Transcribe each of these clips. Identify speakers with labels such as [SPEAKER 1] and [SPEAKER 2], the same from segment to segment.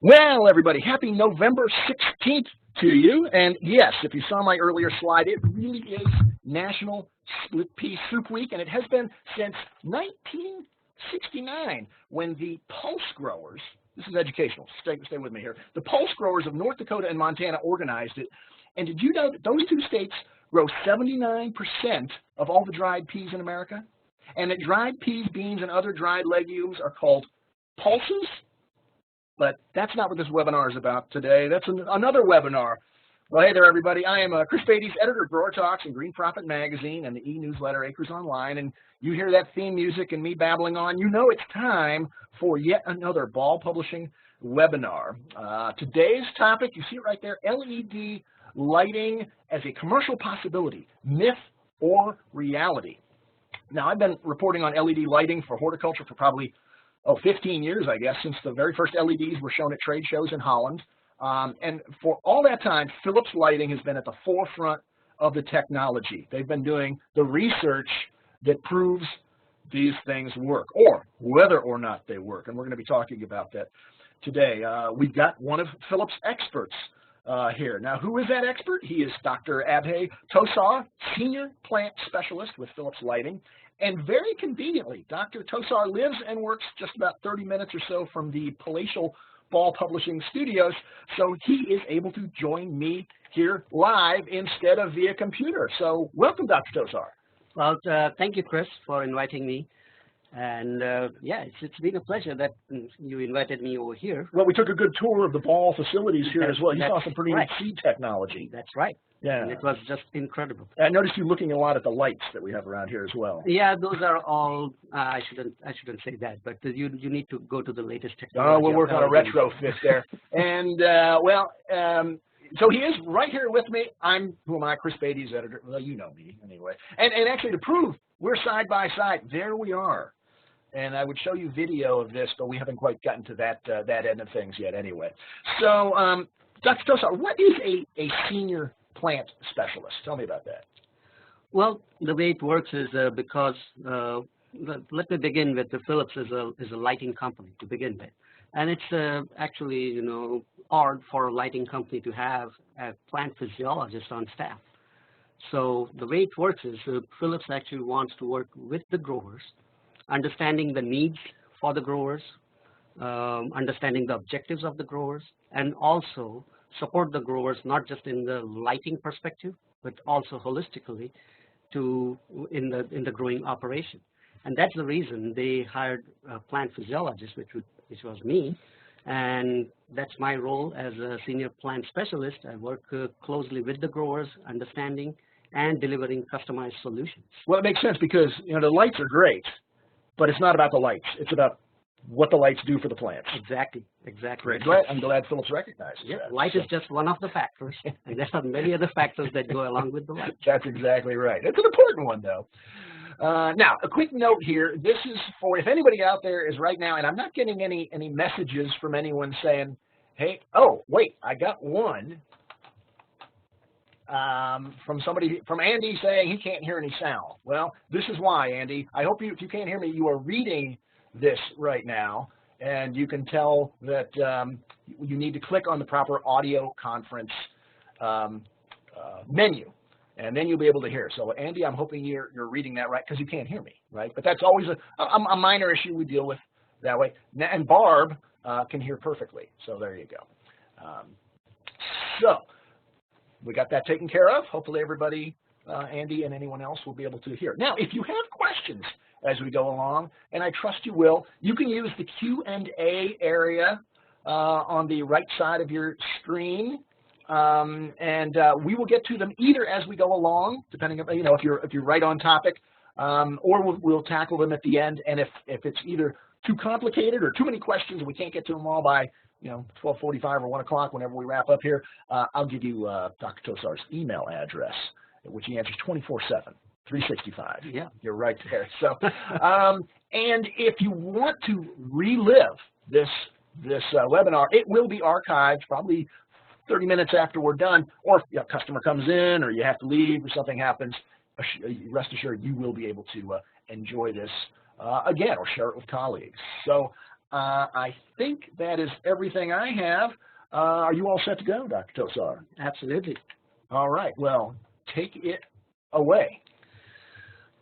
[SPEAKER 1] Well, everybody, happy November 16th to you. And yes, if you saw my earlier slide, it really is National Split Pea Soup Week, and it has been since 1969 when the pulse growers, this is educational, stay with me here, the pulse growers of North Dakota and Montana organized it. And did you know that those two states grow 79% of all the dried peas in America? And that dried peas, beans, and other dried legumes are called pulses? But that's not what this webinar is about today. That's another webinar. Well, hey there, everybody. I am Chris Beytes, editor of GrowerTalks and Green Profit Magazine and the e-newsletter Acres Online. And you hear that theme music and me babbling on, you know it's time for yet another ball publishing webinar. Today's topic, you see it right there, LED lighting as a commercial possibility, myth or reality. Now, I've been reporting on LED lighting for horticulture for probably 15 years, I guess, since the very first LEDs were shown at trade shows in Holland. And for all that time, Philips Lighting has been at the forefront of the technology. They've been doing the research that proves these things work, or whether or not they work. And we're going to be talking about that today. We've got one of Philips' experts here. Now, who is that expert? He is Dr. Abhay Thosar, Senior Plant Specialist with Philips Lighting. And very conveniently, Dr. Thosar lives and works just about 30 minutes or so from the palatial Ball Publishing Studios, so he is able to join me here live instead of via computer. So welcome, Dr. Thosar.
[SPEAKER 2] Well, thank you, Chris, for inviting me. And yeah, it's been a pleasure that you invited me over here.
[SPEAKER 1] Well, we took a good tour of the Ball facilities here as well. You saw some pretty neat seed technology.
[SPEAKER 2] That's right.
[SPEAKER 1] Yeah.
[SPEAKER 2] And it was just incredible.
[SPEAKER 1] I noticed you looking a lot at the lights that we have around here as well.
[SPEAKER 2] Yeah, those are all, I shouldn't say that, but you need to go to the latest technology.
[SPEAKER 1] Oh, we'll work on a retrofit there. And so he is right here with me. Who am I? Chris Beytes, editor. Well, you know me anyway. And actually, to prove we're side by side, there we are. And I would show you video of this, but we haven't quite gotten to that end of things yet anyway. So, Dr. Thosar, what is a senior plant specialist? Tell me about that.
[SPEAKER 2] Well, the way it works is because, let me begin with the Philips is a lighting company to begin with. And it's actually, odd for a lighting company to have a plant physiologist on staff. So the way it works is Philips actually wants to work with the growers, understanding the needs for the growers, understanding the objectives of the growers, and also support the growers not just in the lighting perspective, but also holistically in the growing operation. And that's the reason they hired a plant physiologist, which was me, and that's my role as a senior plant specialist. I work closely with the growers, understanding and delivering customized solutions.
[SPEAKER 1] Well, it makes sense because the lights are great, but it's not about the lights. It's about what the lights do for the plants.
[SPEAKER 2] Exactly.
[SPEAKER 1] Great. I'm glad Philips recognizes that.
[SPEAKER 2] Light is just one of the factors, and there are many other factors that go along with the light.
[SPEAKER 1] That's exactly right. It's an important one, though. Now, a quick note here. This is for if anybody out there is right now, and I'm not getting any messages from anyone saying, hey, oh, wait, I got one from Andy saying he can't hear any sound. Well, this is why, Andy. I hope if you can't hear me, you are reading this right now, and you can tell that you need to click on the proper audio conference menu, and then you'll be able to hear. So, Andy, I'm hoping you're reading that right because you can't hear me, right? But that's always a minor issue we deal with that way. And Barb can hear perfectly, so there you go. So we got that taken care of. Hopefully everybody, Andy and anyone else, will be able to hear. Now, if you have questions as we go along, and I trust you will, you can use the Q&A area on the right side of your screen, and we will get to them either as we go along, depending on, if you're right on topic, or we'll tackle them at the end. And if it's either too complicated or too many questions and we can't get to them all by 12:45 or 1 o'clock whenever we wrap up here, I'll give you Dr. Thosar's email address, which he answers 24/7, 365.
[SPEAKER 2] Yeah,
[SPEAKER 1] you're right there. So, and if you want to relive this webinar, it will be archived probably 30 minutes after we're done. Or if a customer comes in, or you have to leave, or something happens, rest assured you will be able to enjoy this again, or share it with colleagues. So I think that is everything I have. Are you all set to go, Dr. Thosar?
[SPEAKER 2] Absolutely.
[SPEAKER 1] All right. Well, take it away.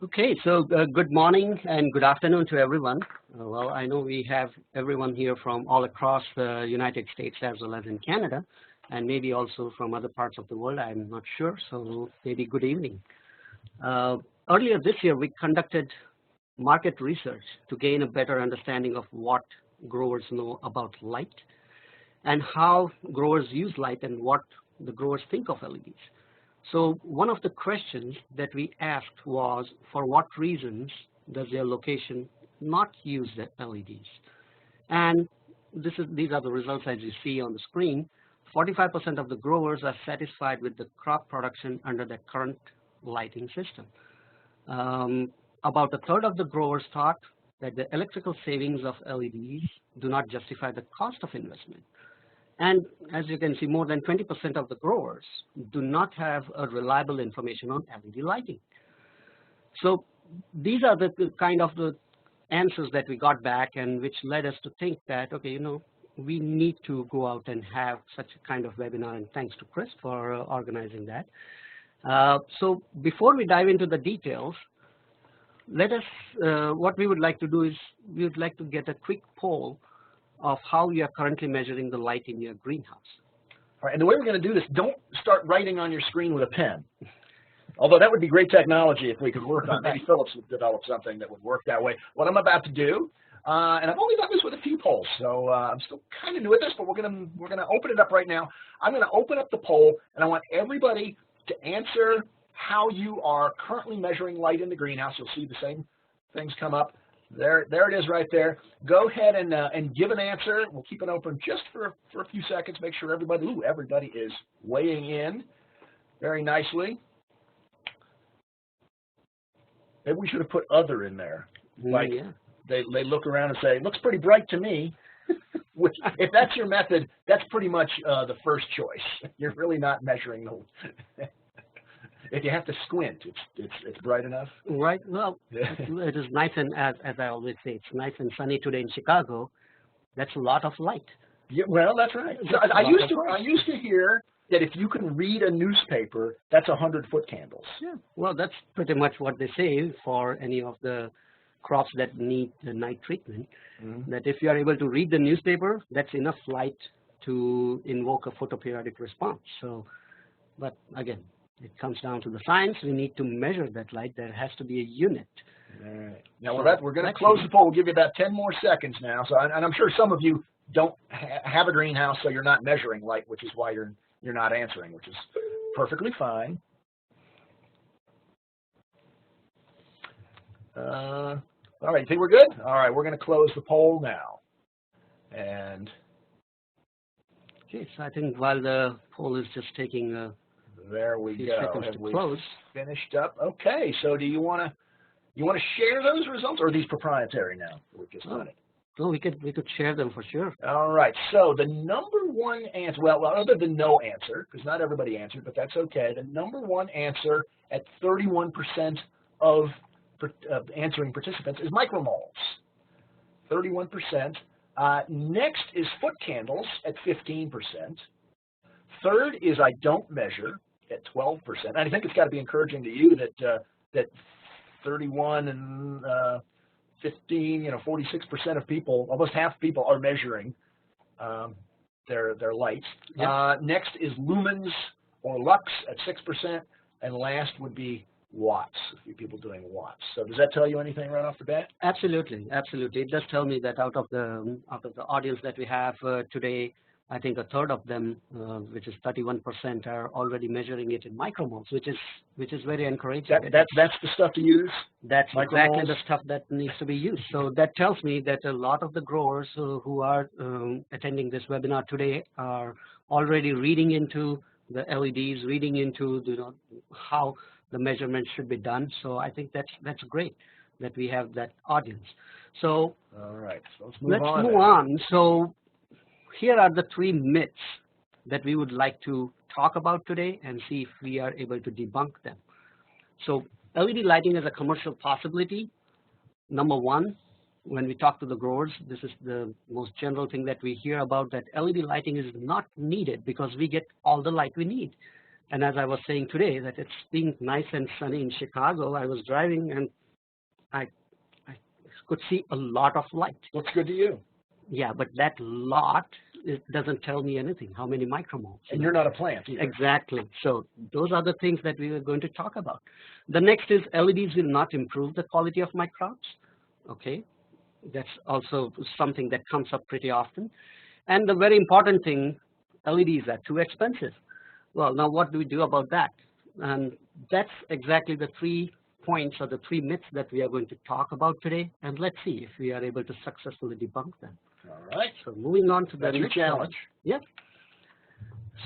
[SPEAKER 2] Okay, so good morning and good afternoon to everyone. Well, I know we have everyone here from all across the United States as well as in Canada, and maybe also from other parts of the world. I'm not sure, so maybe good evening. Earlier this year, we conducted market research to gain a better understanding of what growers know about light and how growers use light and what the growers think of LEDs. So one of the questions that we asked was, for what reasons does their location not use the LEDs? And these are the results as you see on the screen. 45% of the growers are satisfied with the crop production under the current lighting system. About a third of the growers thought that the electrical savings of LEDs do not justify the cost of investment. And as you can see, more than 20% of the growers do not have a reliable information on LED lighting. So these are the kind of the answers that we got back, and which led us to think that, okay, you know, we need to go out and have such a kind of webinar, and thanks to Chris for organizing that. So before we dive into the details, let us, what we would like to do is we would like to get a quick poll of how you are currently measuring the light in your greenhouse.
[SPEAKER 1] All right, and the way we're going to do this, don't start writing on your screen with a pen. Although that would be great technology if we could work on it. Maybe Phillips would develop something that would work that way. What I'm about to do, and I've only done this with a few polls, so I'm still kind of new at this, but we're gonna open it up right now. I'm going to open up the poll, and I want everybody to answer how you are currently measuring light in the greenhouse. You'll see the same things come up. There it is right there. Go ahead and give an answer. We'll keep it open just for a few seconds. Make sure everybody is weighing in very nicely. Maybe we should have put other in there. Like they look around and say, looks pretty bright to me. If that's your method, that's pretty much the first choice. You're really not measuring the If you have to squint, it's bright enough.
[SPEAKER 2] Right. Well, it is nice, and as I always say, it's nice and sunny today in Chicago. That's a lot of light.
[SPEAKER 1] Yeah, well, that's right. So I used to hear that if you can read a newspaper, that's 100-foot candles.
[SPEAKER 2] Yeah. Well, that's pretty much what they say for any of the crops that need the night treatment. That if you are able to read the newspaper, that's enough light to invoke a photoperiodic response. So, but again, it comes down to the science. We need to measure that light. There has to be a unit.
[SPEAKER 1] All right. Now, we're going to close the poll. We'll give you about 10 more seconds now. So, and I'm sure some of you don't have a greenhouse, so you're not measuring light, which is why you're not answering, which is perfectly fine. All right. You think we're good? All right. We're going to close the poll now. And
[SPEAKER 2] okay. So I think while the poll is just taking
[SPEAKER 1] there we go.
[SPEAKER 2] Have we close.
[SPEAKER 1] Finished up? Okay. So do you want to share those results, or are these proprietary now? We've just done it.
[SPEAKER 2] No, we could share them for sure.
[SPEAKER 1] All right. So the number one answer, well, other than no answer, because not everybody answered, but that's okay. The number one answer at 31% of answering participants is micromoles. 31%. Next is foot candles at 15%. Third is I don't measure at 12%. And I think it's got to be encouraging to you that 31 and 15, 46% of people, almost half people, are measuring their lights. Yep. Next is lumens or lux at 6%, and last would be watts, a few people doing watts. So does that tell you anything right off the bat?
[SPEAKER 2] Absolutely, absolutely. It does tell me that out of the audience that we have today, I think a third of them, which is 31%, are already measuring it in micromoles, which is very encouraging.
[SPEAKER 1] That's the stuff to use?
[SPEAKER 2] That's exactly the stuff that needs to be used. So that tells me that a lot of the growers who are attending this webinar today are already reading into the LEDs, reading into how the measurements should be done. So I think that's great that we have that audience. So
[SPEAKER 1] all right, so
[SPEAKER 2] let's move on. So here are the 3 myths that we would like to talk about today and see if we are able to debunk them. So LED lighting is a commercial possibility. Number 1, when we talk to the growers, this is the most general thing that we hear about, that LED lighting is not needed because we get all the light we need. And as I was saying today, that it's being nice and sunny in Chicago, I was driving and I could see a lot of light.
[SPEAKER 1] Looks good to you.
[SPEAKER 2] Yeah, but that lot, it doesn't tell me anything, how many micromoles.
[SPEAKER 1] And you're not a plant either.
[SPEAKER 2] Exactly. So those are the things that we are going to talk about. The next is LEDs will not improve the quality of my crops. Okay, that's also something that comes up pretty often. And the very important thing, LEDs are too expensive. Well, now what do we do about that? And that's exactly the 3 points or the 3 myths that we are going to talk about today. And let's see if we are able to successfully debunk them.
[SPEAKER 1] All right.
[SPEAKER 2] So moving on to the
[SPEAKER 1] next challenge.
[SPEAKER 2] Yeah.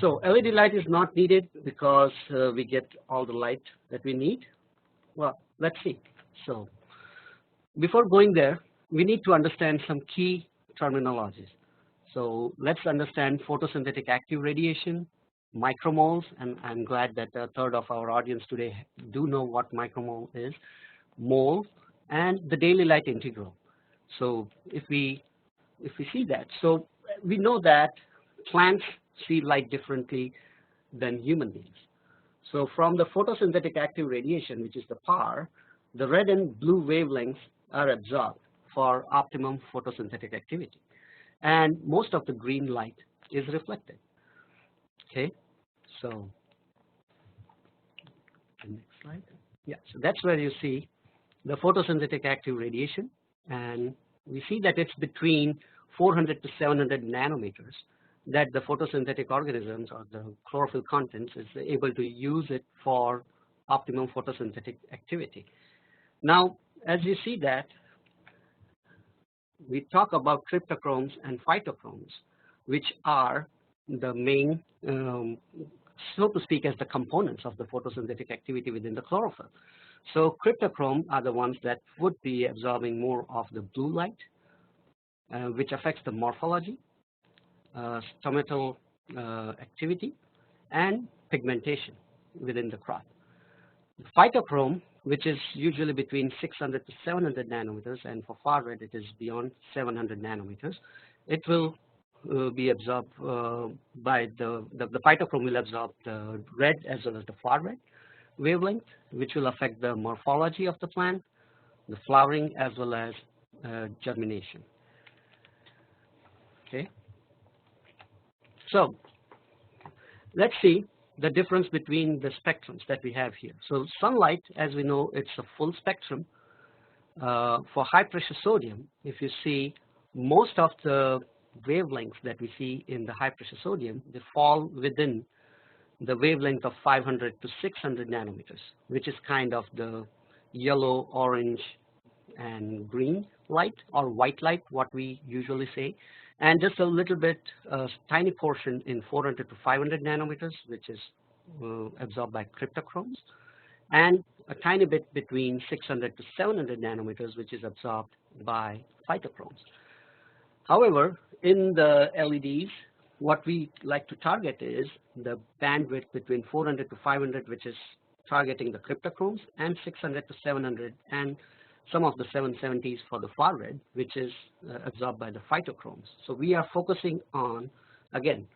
[SPEAKER 2] So LED light is not needed because we get all the light that we need. Well, let's see. So before going there, we need to understand some key terminologies. So let's understand photosynthetic active radiation, micromoles, and I'm glad that a third of our audience today do know what micromole is, mole, and the daily light integral. So if we see that, so we know that plants see light differently than human beings. So from the photosynthetic active radiation, which is the PAR, the red and blue wavelengths are absorbed for optimum photosynthetic activity, and most of the green light is reflected. Okay, so the next slide. Yeah, so that's where you see the photosynthetic active radiation, and we see that it's between 400 to 700 nanometers that the photosynthetic organisms or the chlorophyll contents is able to use it for optimum photosynthetic activity. Now, as you see that, we talk about cryptochromes and phytochromes, which are the main, so to speak, as the components of the photosynthetic activity within the chlorophyll. So cryptochrome are the ones that would be absorbing more of the blue light, which affects the morphology, stomatal activity, and pigmentation within the crop. Phytochrome, which is usually between 600 to 700 nanometers, and for far red it is beyond 700 nanometers, it will be absorbed by the phytochrome will absorb the red as well as the far red wavelength, which will affect the morphology of the plant, the flowering, as well as germination. Okay. So let's see the difference between the spectrums that we have here. So sunlight, as we know, it's a full spectrum. For high pressure sodium, if you see most of the wavelengths that we see in the high pressure sodium, they fall within the wavelength of 500 to 600 nanometers, which is kind of the yellow, orange, and green light, or white light, what we usually say, and just a little bit, tiny portion in 400 to 500 nanometers, which is absorbed by cryptochromes, and a tiny bit between 600 to 700 nanometers, which is absorbed by phytochromes. However, in the LEDs, what we like to target is the bandwidth between 400 to 500, which is targeting the cryptochromes, and 600 to 700, and some of the 770s for the far red, which is absorbed by the phytochromes. So we are focusing on, again,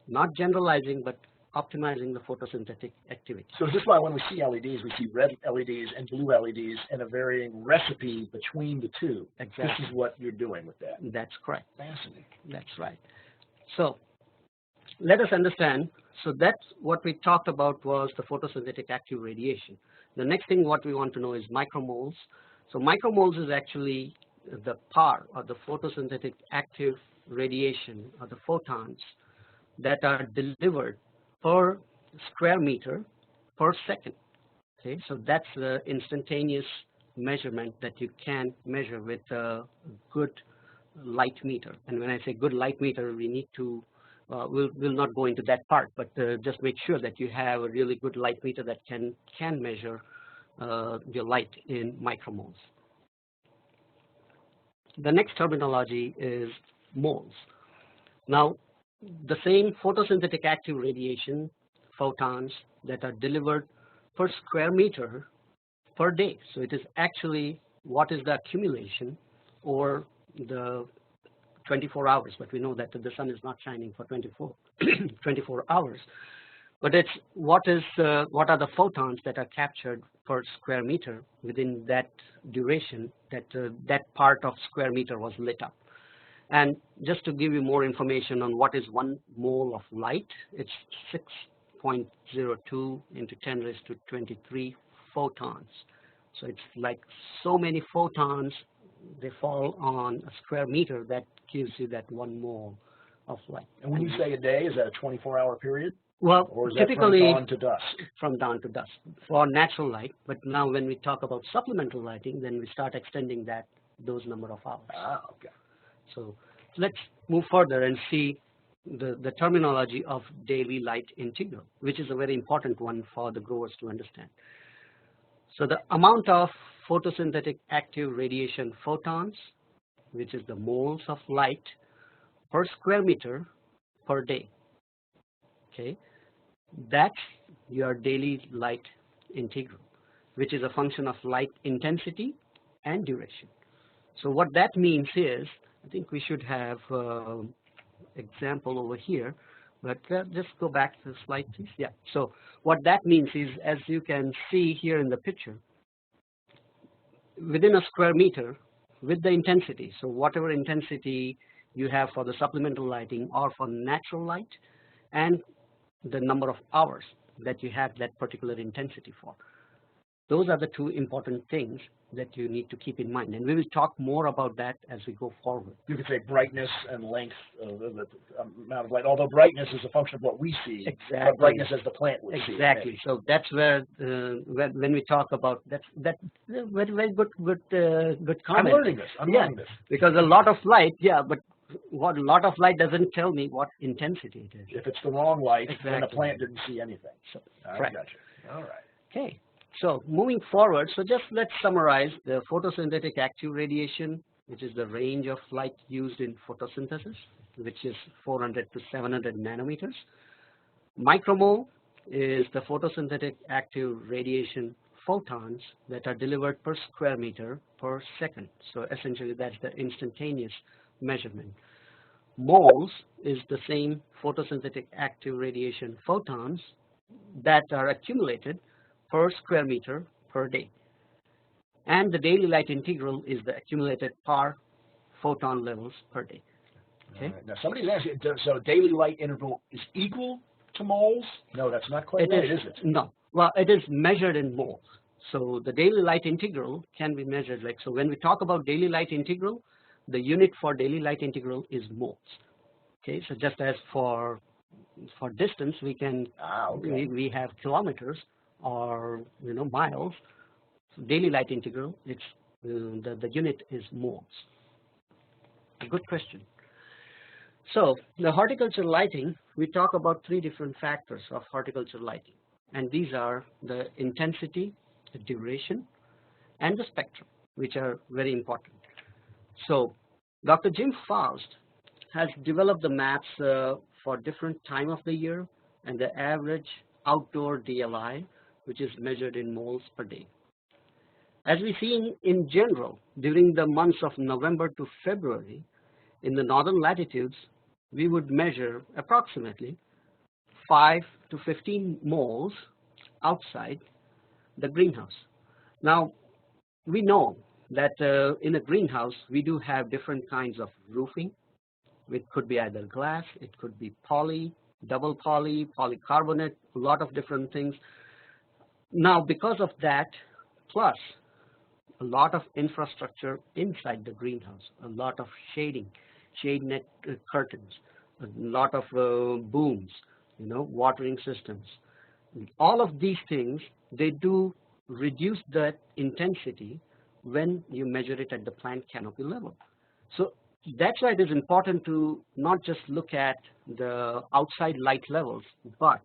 [SPEAKER 2] not generalizing, but optimizing the photosynthetic activity.
[SPEAKER 1] So this is why when we see LEDs, we see red LEDs and blue LEDs and a varying recipe between the two.
[SPEAKER 2] Exactly.
[SPEAKER 1] This is what you're doing with that.
[SPEAKER 2] That's correct.
[SPEAKER 1] Fascinating.
[SPEAKER 2] That's right. So let us understand. So that's what we talked about was the photosynthetic active radiation. The next thing what we want to know is micromoles. So micromoles is actually the PAR, or the photosynthetic active radiation, or the photons that are delivered per square meter per second. Okay, so that's the instantaneous measurement that you can measure with a good light meter. And when I say good light meter, we need to we'll not go into that part, but just make sure that you have a really good light meter that can measure your light in micromoles. The next terminology is moles. Now, the same photosynthetic active radiation photons that are delivered per square meter per day. So it is actually what is the accumulation over the 24 hours, but we know that the sun is not shining for 24 hours. But it's what are the photons that are captured per square meter within that duration that that part of square meter was lit up. And just to give you more information on what is 1 mole of light, it's 6.02 into 10 raised to 23 photons. So it's like so many photons, they fall on a square meter, that gives you that 1 mole of light.
[SPEAKER 1] And when you say a day, is that a 24-hour period?
[SPEAKER 2] Well,
[SPEAKER 1] or is
[SPEAKER 2] typically
[SPEAKER 1] that from dawn to dusk?
[SPEAKER 2] From dawn to dusk for natural light. But now when we talk about supplemental lighting, then we start extending those number of hours.
[SPEAKER 1] Ah, okay.
[SPEAKER 2] So let's move further and see the terminology of daily light integral, which is a very important one for the growers to understand. So the amount of photosynthetic active radiation photons, which is the moles of light per square meter per day. Okay, that's your daily light integral, which is a function of light intensity and duration. So what that means is, I think we should have example over here, but just go back to the slide, please. Yeah. So what that means is, as you can see here in the picture, within a square meter, with the intensity, so whatever intensity you have for the supplemental lighting or for natural light, and the number of hours that you have that particular intensity for. Those are the two important things that you need to keep in mind, and we will talk more about that as we go forward.
[SPEAKER 1] You could say brightness and length of the amount of light, although brightness is a function of what we see,
[SPEAKER 2] exactly.
[SPEAKER 1] But brightness as the plant would see.
[SPEAKER 2] Exactly. So that's where when we talk about that very good comment.
[SPEAKER 1] I'm learning this. I'm learning this.
[SPEAKER 2] Because a lot of light, but what a lot of light doesn't tell me what intensity it is.
[SPEAKER 1] If it's the wrong light,
[SPEAKER 2] exactly.
[SPEAKER 1] then the plant didn't see anything.
[SPEAKER 2] So,
[SPEAKER 1] I
[SPEAKER 2] correct.
[SPEAKER 1] Gotcha. All right.
[SPEAKER 2] Okay. So moving forward, so just let's summarize the photosynthetic active radiation, which is the range of light used in photosynthesis, which is 400 to 700 nanometers. Micromole is the photosynthetic active radiation photons that are delivered per square meter per second. So essentially that's the instantaneous measurement. Moles is the same photosynthetic active radiation photons that are accumulated per square meter per day. And the daily light integral is the accumulated per photon levels per day. Okay.
[SPEAKER 1] Right. Now somebody's asking, so daily light interval is equal to moles? No, that's not quite right, is it?
[SPEAKER 2] No. Well, it is measured in moles. So the daily light integral can be measured like, so when we talk about daily light integral, the unit for daily light integral is moles. Okay, so just as for distance, we can we have kilometers or miles. So daily light integral, it's the unit is moles. A good question. So the horticulture lighting, we talk about 3 different factors of horticulture lighting, and these are the intensity, the duration, and the spectrum, which are very important. So Dr. Jim Faust has developed the maps for different time of the year and the average outdoor DLI, which is measured in moles per day. As we see in general, during the months of November to February, in the northern latitudes, we would measure approximately 5 to 15 moles outside the greenhouse. Now, we know that in a greenhouse, we do have different kinds of roofing. It could be either glass, it could be poly, double poly, polycarbonate, a lot of different things. Now, because of that, plus a lot of infrastructure inside the greenhouse, a lot of shading, shade net curtains, a lot of booms, watering systems. All of these things, they do reduce the intensity when you measure it at the plant canopy level. So that's why it is important to not just look at the outside light levels, but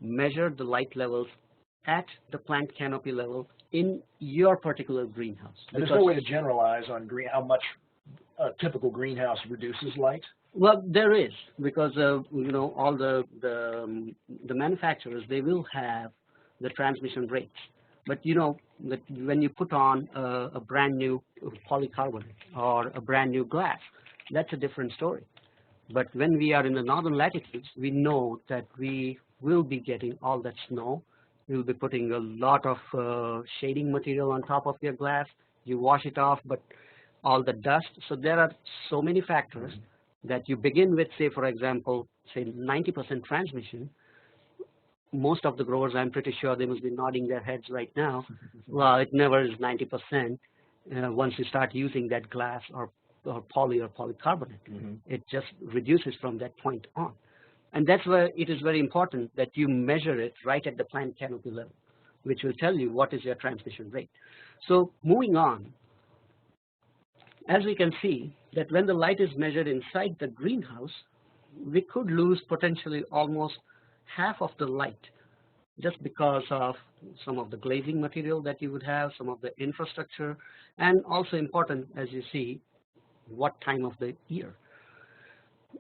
[SPEAKER 2] measure the light levels at the plant canopy level in your particular greenhouse.
[SPEAKER 1] And there's no way to generalize on how much a typical greenhouse reduces light?
[SPEAKER 2] Well, there is, because all the manufacturers, they will have the transmission rates. But you know that when you put on a brand new polycarbonate or a brand new glass, that's a different story. But when we are in the northern latitudes, we know that we will be getting all that snow. We'll be putting a lot of shading material on top of your glass. You wash it off, but all the dust. So there are so many factors that you begin with, say, for example, say 90% transmission. Most of the growers, I'm pretty sure they must be nodding their heads right now. Well, it never is 90% once you start using that glass or poly or polycarbonate. It just reduces from that point on. And that's where it is very important that you measure it right at the plant canopy level, which will tell you what is your transmission rate. So moving on, as we can see that when the light is measured inside the greenhouse, we could lose potentially almost half of the light just because of some of the glazing material that you would have, some of the infrastructure, and also important, as you see, what time of the year.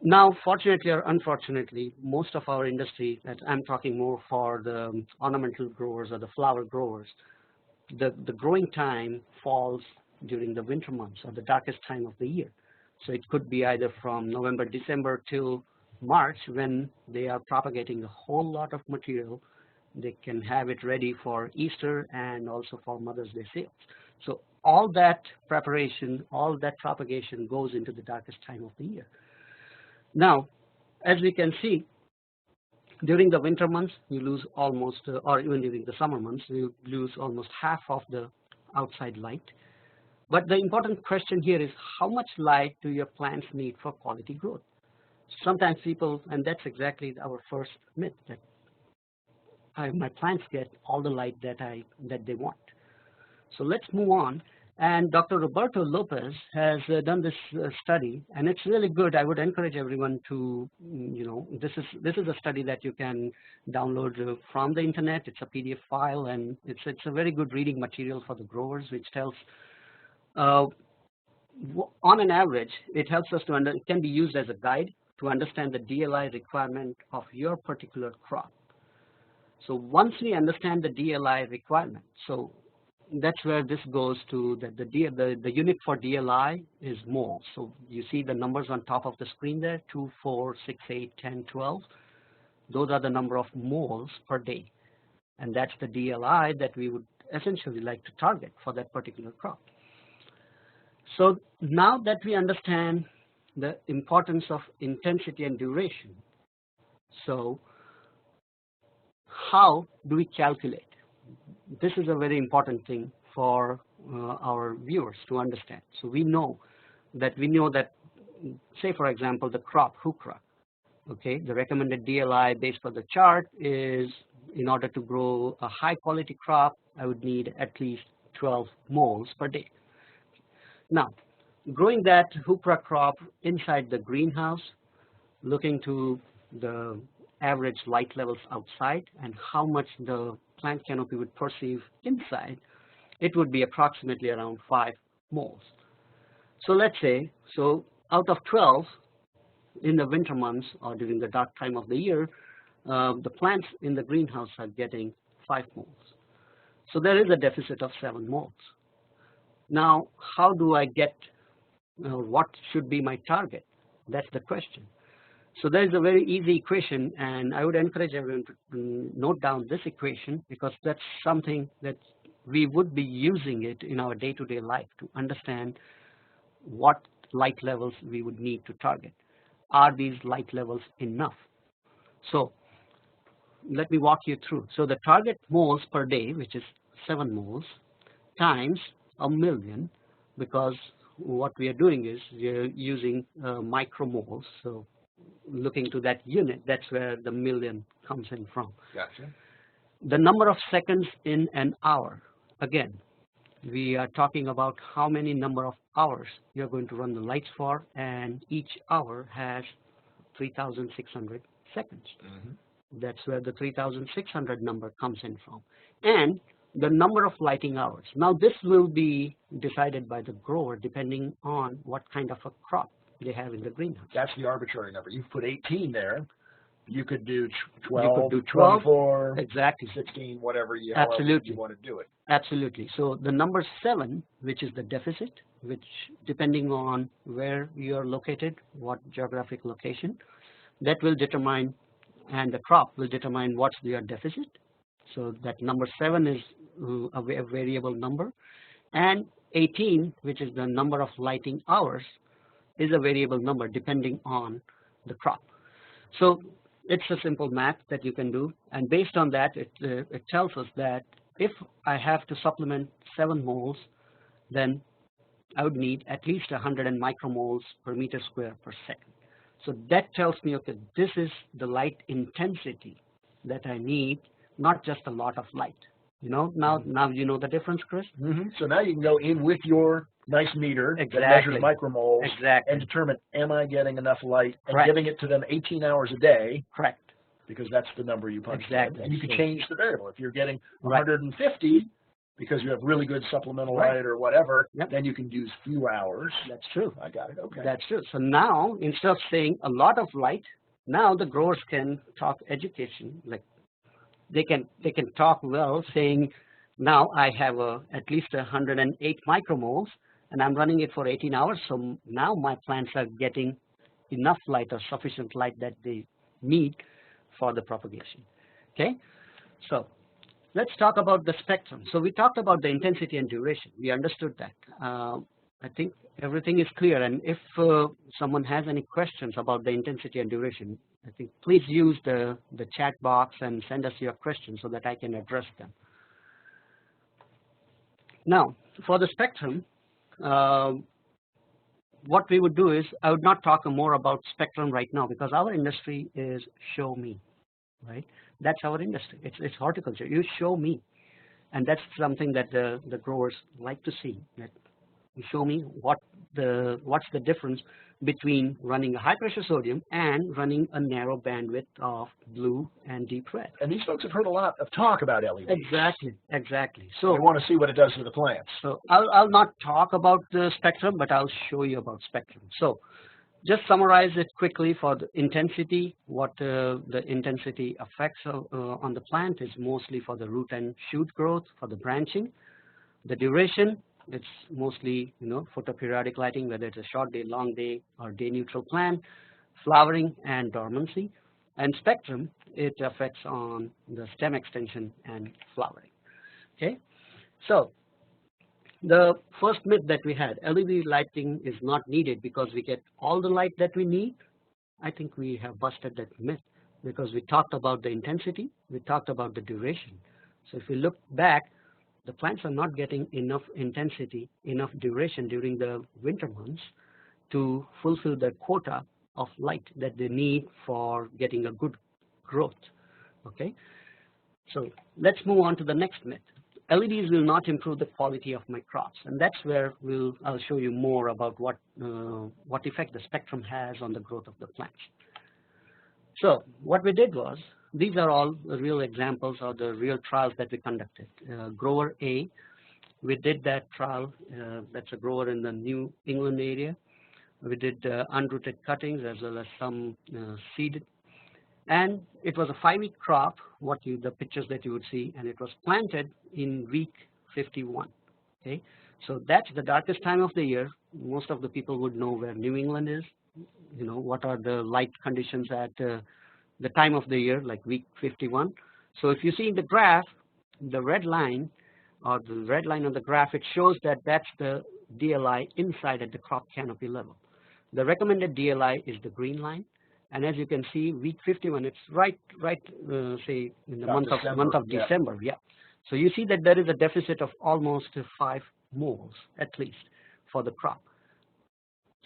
[SPEAKER 2] Now, fortunately or unfortunately, most of our industry, that I'm talking more for the ornamental growers or the flower growers, the growing time falls during the winter months or the darkest time of the year. So it could be either from November, December till March when they are propagating a whole lot of material. They can have it ready for Easter and also for Mother's Day sales. So all that preparation, all that propagation goes into the darkest time of the year. Now, as we can see, during the winter months, you lose almost, or even during the summer months, you lose almost half of the outside light. But the important question here is how much light do your plants need for quality growth? Sometimes people, and that's exactly our first myth, that my plants get all the light that they want. So let's move on. And Dr. Roberto Lopez has done this study, and it's really good. I would encourage everyone to, this is a study that you can download from the internet. It's a PDF file, and it's a very good reading material for the growers, which tells, on an average, it helps us to it can be used as a guide to understand the DLI requirement of your particular crop. So once we understand the DLI requirement, so that's where this goes to the unit for DLI is moles. So you see the numbers on top of the screen there, 2, 4, 6, 8, 10, 12. Those are the number of moles per day. And that's the DLI that we would essentially like to target for that particular crop. So now that we understand the importance of intensity and duration, so how do we calculate? This is a very important thing for our viewers to understand. So we know that, say for example, the crop, crop, okay, the recommended DLI based on the chart is, in order to grow a high quality crop, I would need at least 12 moles per day. Now, growing that hukra crop inside the greenhouse, looking to the average light levels outside and how much the plant canopy would perceive inside, it would be approximately around 5 moles. So let's say, so out of 12 in the winter months or during the dark time of the year, the plants in the greenhouse are getting 5 moles. So there is a deficit of 7 moles. Now, how do I get, what should be my target? That's the question. So there is a very easy equation, and I would encourage everyone to note down this equation, because that's something that we would be using it in our day-to-day life to understand what light levels we would need to target. Are these light levels enough? So let me walk you through. So the target moles per day, which is 7 moles, times 1,000,000, because what we are doing is we are using micromoles. So looking to that unit, that's where the million comes in from.
[SPEAKER 1] Gotcha.
[SPEAKER 2] The number of seconds in an hour. Again, we are talking about how many number of hours you're going to run the lights for, and each hour has 3,600 seconds. That's where the 3,600 number comes in from. And the number of lighting hours. Now this will be decided by the grower depending on what kind of a crop they have in the greenhouse.
[SPEAKER 1] That's the arbitrary number. You've put 18 there You could do
[SPEAKER 2] You
[SPEAKER 1] 12,
[SPEAKER 2] could do 12,
[SPEAKER 1] 24,
[SPEAKER 2] exactly.
[SPEAKER 1] 16, whatever you
[SPEAKER 2] Absolutely.
[SPEAKER 1] want to do it.
[SPEAKER 2] Absolutely. So the number 7, which is the deficit, which depending on where you are located, what geographic location, that will determine, and the crop will determine what's your deficit. So that number 7 is a variable number, and 18, which is the number of lighting hours, is a variable number depending on the crop. So it's a simple math that you can do, and based on that, it tells us that if I have to supplement 7 moles, then I would need at least 100 micromoles per meter square per second. So that tells me, okay, this is the light intensity that I need, not just a lot of light. You know, now you know the difference, Chris?
[SPEAKER 1] So now you can go in with your nice meter that
[SPEAKER 2] Exactly.
[SPEAKER 1] measures micromoles
[SPEAKER 2] Exactly.
[SPEAKER 1] and determine, am I getting enough light, and
[SPEAKER 2] Correct.
[SPEAKER 1] giving it to them 18 hours a day.
[SPEAKER 2] Correct.
[SPEAKER 1] Because that's the number you punched
[SPEAKER 2] Exactly.
[SPEAKER 1] in. And you can
[SPEAKER 2] So,
[SPEAKER 1] change the variable. If you're getting
[SPEAKER 2] right.
[SPEAKER 1] 150 because you have really good supplemental
[SPEAKER 2] Right.
[SPEAKER 1] light or whatever,
[SPEAKER 2] Yep.
[SPEAKER 1] then you can use few hours.
[SPEAKER 2] That's true.
[SPEAKER 1] I got it. Okay.
[SPEAKER 2] That's true. So now, instead of saying a lot of light, now the growers can talk education. Like they can talk well, saying, now I have at least 108 micromoles, and I'm running it for 18 hours. So now my plants are getting enough light or sufficient light that they need for the propagation. Okay, so let's talk about the spectrum. So we talked about the intensity and duration. We understood that. I think everything is clear. And if someone has any questions about the intensity and duration, I think please use the chat box and send us your questions so that I can address them. Now, for the spectrum, what we would do is, I would not talk more about spectrum right now because our industry is show me, right? That's our industry. It's horticulture. You show me, and that's something that the growers like to see. That you show me what's the difference between running a high pressure sodium and running a narrow bandwidth of blue and deep red.
[SPEAKER 1] And these folks have heard a lot of talk about LEDs.
[SPEAKER 2] Exactly, exactly. So
[SPEAKER 1] they want to see what it does to the plants.
[SPEAKER 2] So I'll not talk about the spectrum, but I'll show you about spectrum. So just summarize it quickly for the intensity. What the intensity effects on the plant is mostly for the root and shoot growth, for the branching. The duration, it's mostly, you know, photoperiodic lighting, whether it's a short day, long day, or day neutral plant, flowering and dormancy. And spectrum, it affects on the stem extension and flowering. Okay, so the first myth that we had, LED lighting is not needed because we get all the light that we need. I think we have busted that myth because we talked about the intensity, we talked about the duration. So if we look back, the plants are not getting enough intensity, enough duration during the winter months to fulfill the quota of light that they need for getting a good growth. Okay, so let's move on to the next myth. LEDs will not improve the quality of my crops, and that's where I'll show you more about what effect the spectrum has on the growth of the plants. So what we did was, these are all the real examples of the real trials that we conducted. Grower A, we did that trial. That's a grower in the New England area. We did unrooted cuttings as well as some seeded. And it was a 5-week crop, the pictures that you would see, and it was planted in week 51. Okay, so that's the darkest time of the year. Most of the people would know where New England is. You know, what are the light conditions at the time of the year, like week 51. So if you see in the graph, the red line, or the red line on the graph, it shows that that's the DLI inside at the crop canopy level. The recommended DLI is the green line. And as you can see, week 51, it's right, say in the month of December. Yeah. So you see that there is a deficit of almost 5 moles at least for the crop.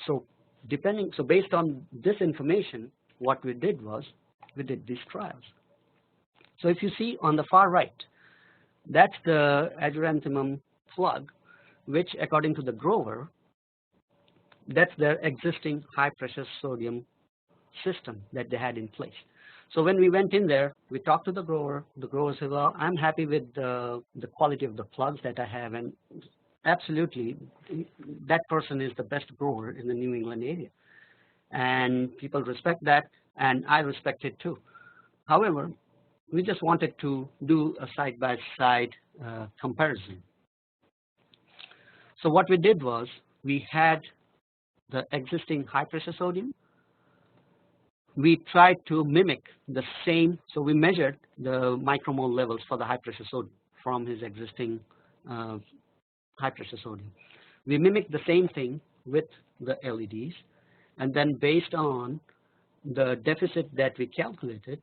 [SPEAKER 2] So based on this information, what we did was we did these trials. So if you see on the far right, that's the azuranthemum plug, which according to the grower, that's their existing high pressure sodium system that they had in place. So when we went in there, we talked to the grower said, well, I'm happy with the quality of the plugs that I have, and absolutely that person is the best grower in the New England area. And people respect that, and I respect it too. However, we just wanted to do a side-by-side comparison. So what we did was we had the existing high pressure sodium. We tried to mimic the same, so we measured the micromole levels for the high pressure sodium from his existing high pressure sodium. We mimicked the same thing with the LEDs, and then based on the deficit that we calculated,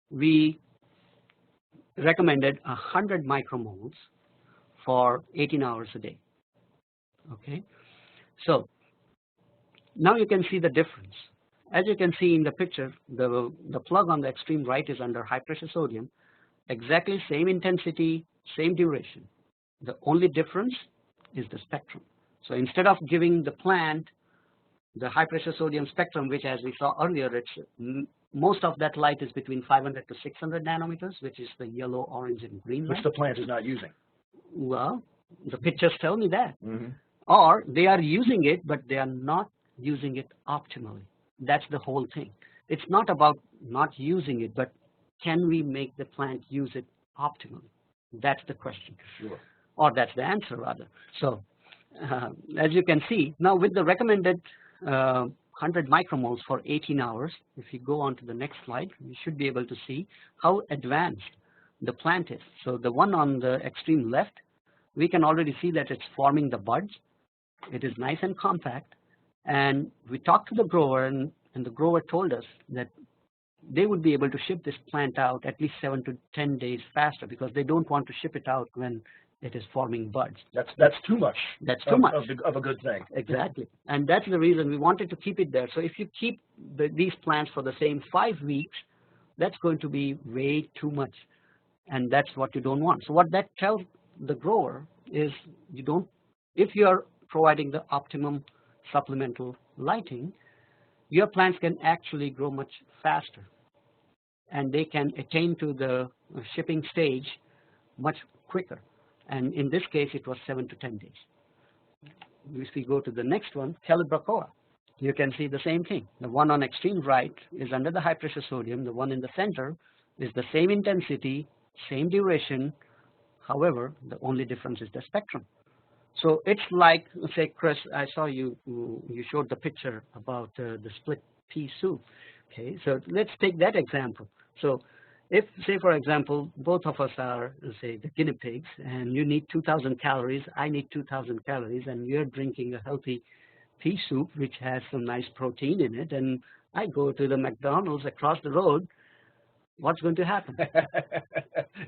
[SPEAKER 2] we recommended 100 micromoles for 18 hours a day. Okay, so now you can see the difference. As you can see in the picture, the plug on the extreme right is under high pressure sodium, exactly same intensity, same duration. The only difference is the spectrum. So instead of giving the plant the high pressure sodium spectrum, which as we saw earlier, it's most of that light is between 500 to 600 nanometers, which is the yellow, orange, and green light.
[SPEAKER 1] Which the plant is not using.
[SPEAKER 2] Well, the pictures tell me that. Or they are using it, but they are not using it optimally. That's the whole thing. It's not about not using it, but can we make the plant use it optimally? That's the question.
[SPEAKER 1] Sure. Or
[SPEAKER 2] that's the answer, rather. So as you can see, now with the recommended 100 micromoles for 18 hours, if you go on to the next slide, you should be able to see how advanced the plant is. So the one on the extreme left, we can already see that it's forming the buds. It is nice and compact. And we talked to the grower, and the grower told us that they would be able to ship this plant out at least 7 to 10 days faster, because they don't want to ship it out when it is forming buds.
[SPEAKER 1] That's too much.
[SPEAKER 2] That's too much
[SPEAKER 1] of a good thing.
[SPEAKER 2] Exactly, and that's the reason we wanted to keep it there. So if you keep these plants for the same 5 weeks, that's going to be way too much, and that's what you don't want. So what that tells the grower is, if you are providing the optimum supplemental lighting, your plants can actually grow much faster, and they can attain to the shipping stage much quicker. And in this case, it was 7 to 10 days. If we go to the next one, Calibrachoa, you can see the same thing. The one on extreme right is under the high pressure sodium. The one in the center is the same intensity, same duration. However, the only difference is the spectrum. So it's like, say, Chris, I saw you showed the picture about the split pea soup. Okay, so let's take that example. So if, say, for example, both of us are, say, the guinea pigs, and you need 2,000 calories, I need 2,000 calories, and you're drinking a healthy pea soup, which has some nice protein in it, and I go to the McDonald's across the road, what's going to happen?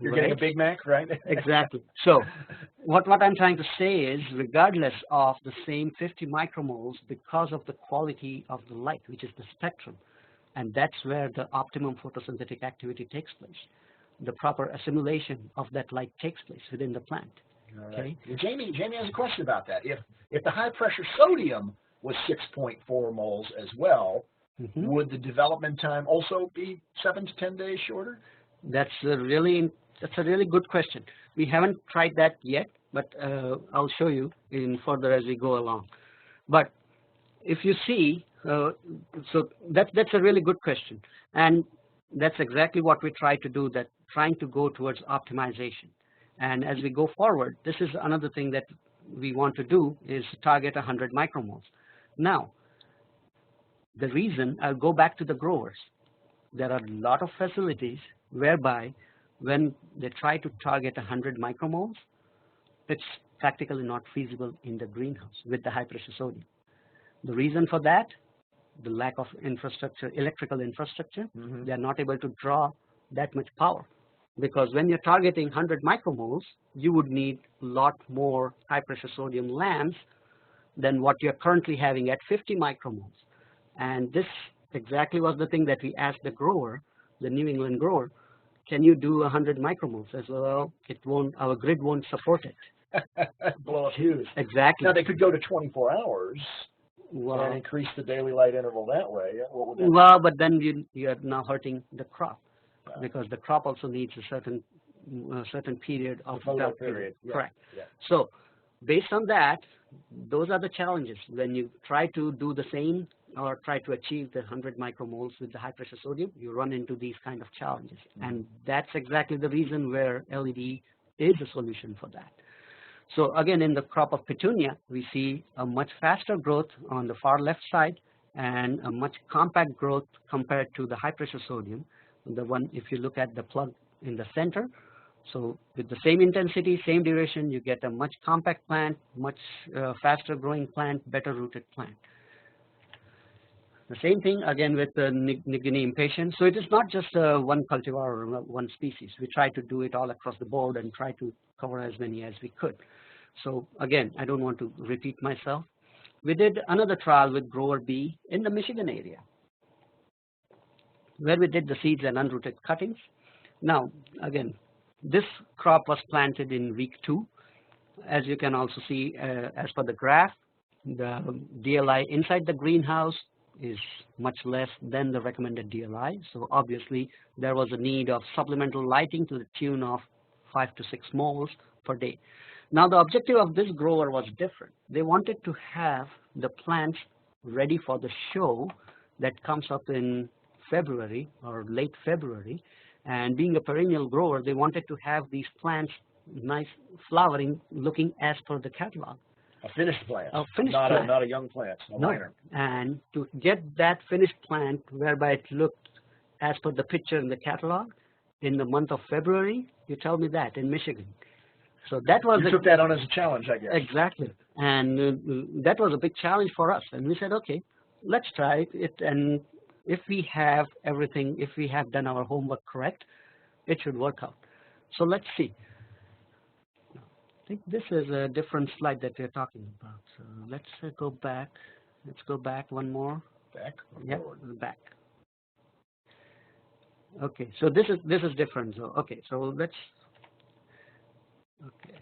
[SPEAKER 1] You're getting a Big Mac, right?
[SPEAKER 2] Exactly. So what I'm trying to say is, regardless of the same 50 micromoles, because of the quality of the light, which is the spectrum, and that's where the optimum photosynthetic activity takes place. The proper assimilation of that light takes place within the plant.
[SPEAKER 1] All right. Okay. Well, Jamie has a question about that. If the high pressure sodium was 6.4 moles as well, would the development time also be 7 to 10 days shorter?
[SPEAKER 2] That's a really good question. We haven't tried that yet, but I'll show you in further as we go along. But if you see, so that's a really good question, and that's exactly what we try to do, that trying to go towards optimization. And as we go forward, this is another thing that we want to do, is target 100 micromoles. Now, the reason, I'll go back to the growers. There are a lot of facilities whereby when they try to target 100 micromoles, it's practically not feasible in the greenhouse with the high pressure sodium. The reason for that, the lack of infrastructure, electrical infrastructure. They are not able to draw that much power, because when you're targeting 100 micromoles, you would need a lot more high pressure sodium lamps than what you're currently having at 50 micromoles. And this exactly was the thing that we asked the grower, the New England grower, can you do 100 micromoles? As well, it won't, our grid won't support it.
[SPEAKER 1] Blow up fuse.
[SPEAKER 2] Exactly.
[SPEAKER 1] Now they could go to 24 hours and increase the daily light interval that way. What would that
[SPEAKER 2] well, but then you're now hurting the crop, because the crop also needs a certain period of
[SPEAKER 1] photo period. Yeah.
[SPEAKER 2] Correct.
[SPEAKER 1] Yeah.
[SPEAKER 2] So based on that, those are the challenges when you try to do the same or try to achieve the 100 micromoles with the high pressure sodium, you run into these kind of challenges. And that's exactly the reason where LED is a solution for that. So again, in the crop of petunia, we see a much faster growth on the far left side and a much compact growth compared to the high pressure sodium. The one, if you look at the plug in the center, so with the same intensity, same duration, you get a much compact plant, much faster growing plant, better rooted plant. The same thing again with the New Guinea impatiens. So it is not just one cultivar or one species. We try to do it all across the board and try to cover as many as we could. So again, I don't want to repeat myself. We did another trial with grower B in the Michigan area, where we did the seeds and unrooted cuttings. Now, again, this crop was planted in week 2. As you can also see, as per the graph, the DLI inside the greenhouse is much less than the recommended DLI. So obviously, there was a need of supplemental lighting to the tune of 5 to 6 moles per day. Now, the objective of this grower was different. They wanted to have the plants ready for the show that comes up in February or late February. And being a perennial grower, they wanted to have these plants nice flowering, looking as per the catalog.
[SPEAKER 1] A finished plant,
[SPEAKER 2] a finished
[SPEAKER 1] not
[SPEAKER 2] plant.
[SPEAKER 1] A young plant, a minor.
[SPEAKER 2] And to get that finished plant whereby it looked as per the picture in the catalog in the month of February, you tell me that in Michigan. So that was
[SPEAKER 1] you took that on as a challenge, I guess.
[SPEAKER 2] Exactly, and that was a big challenge for us. And we said, okay, let's try it. And if we have everything, if we have done our homework correct, it should work out. So let's see. I think this is a different slide that we're talking about. So let's go back. Let's go back one more.
[SPEAKER 1] Back.
[SPEAKER 2] Yeah, back. Okay, so this is different. So okay, so let's. Okay.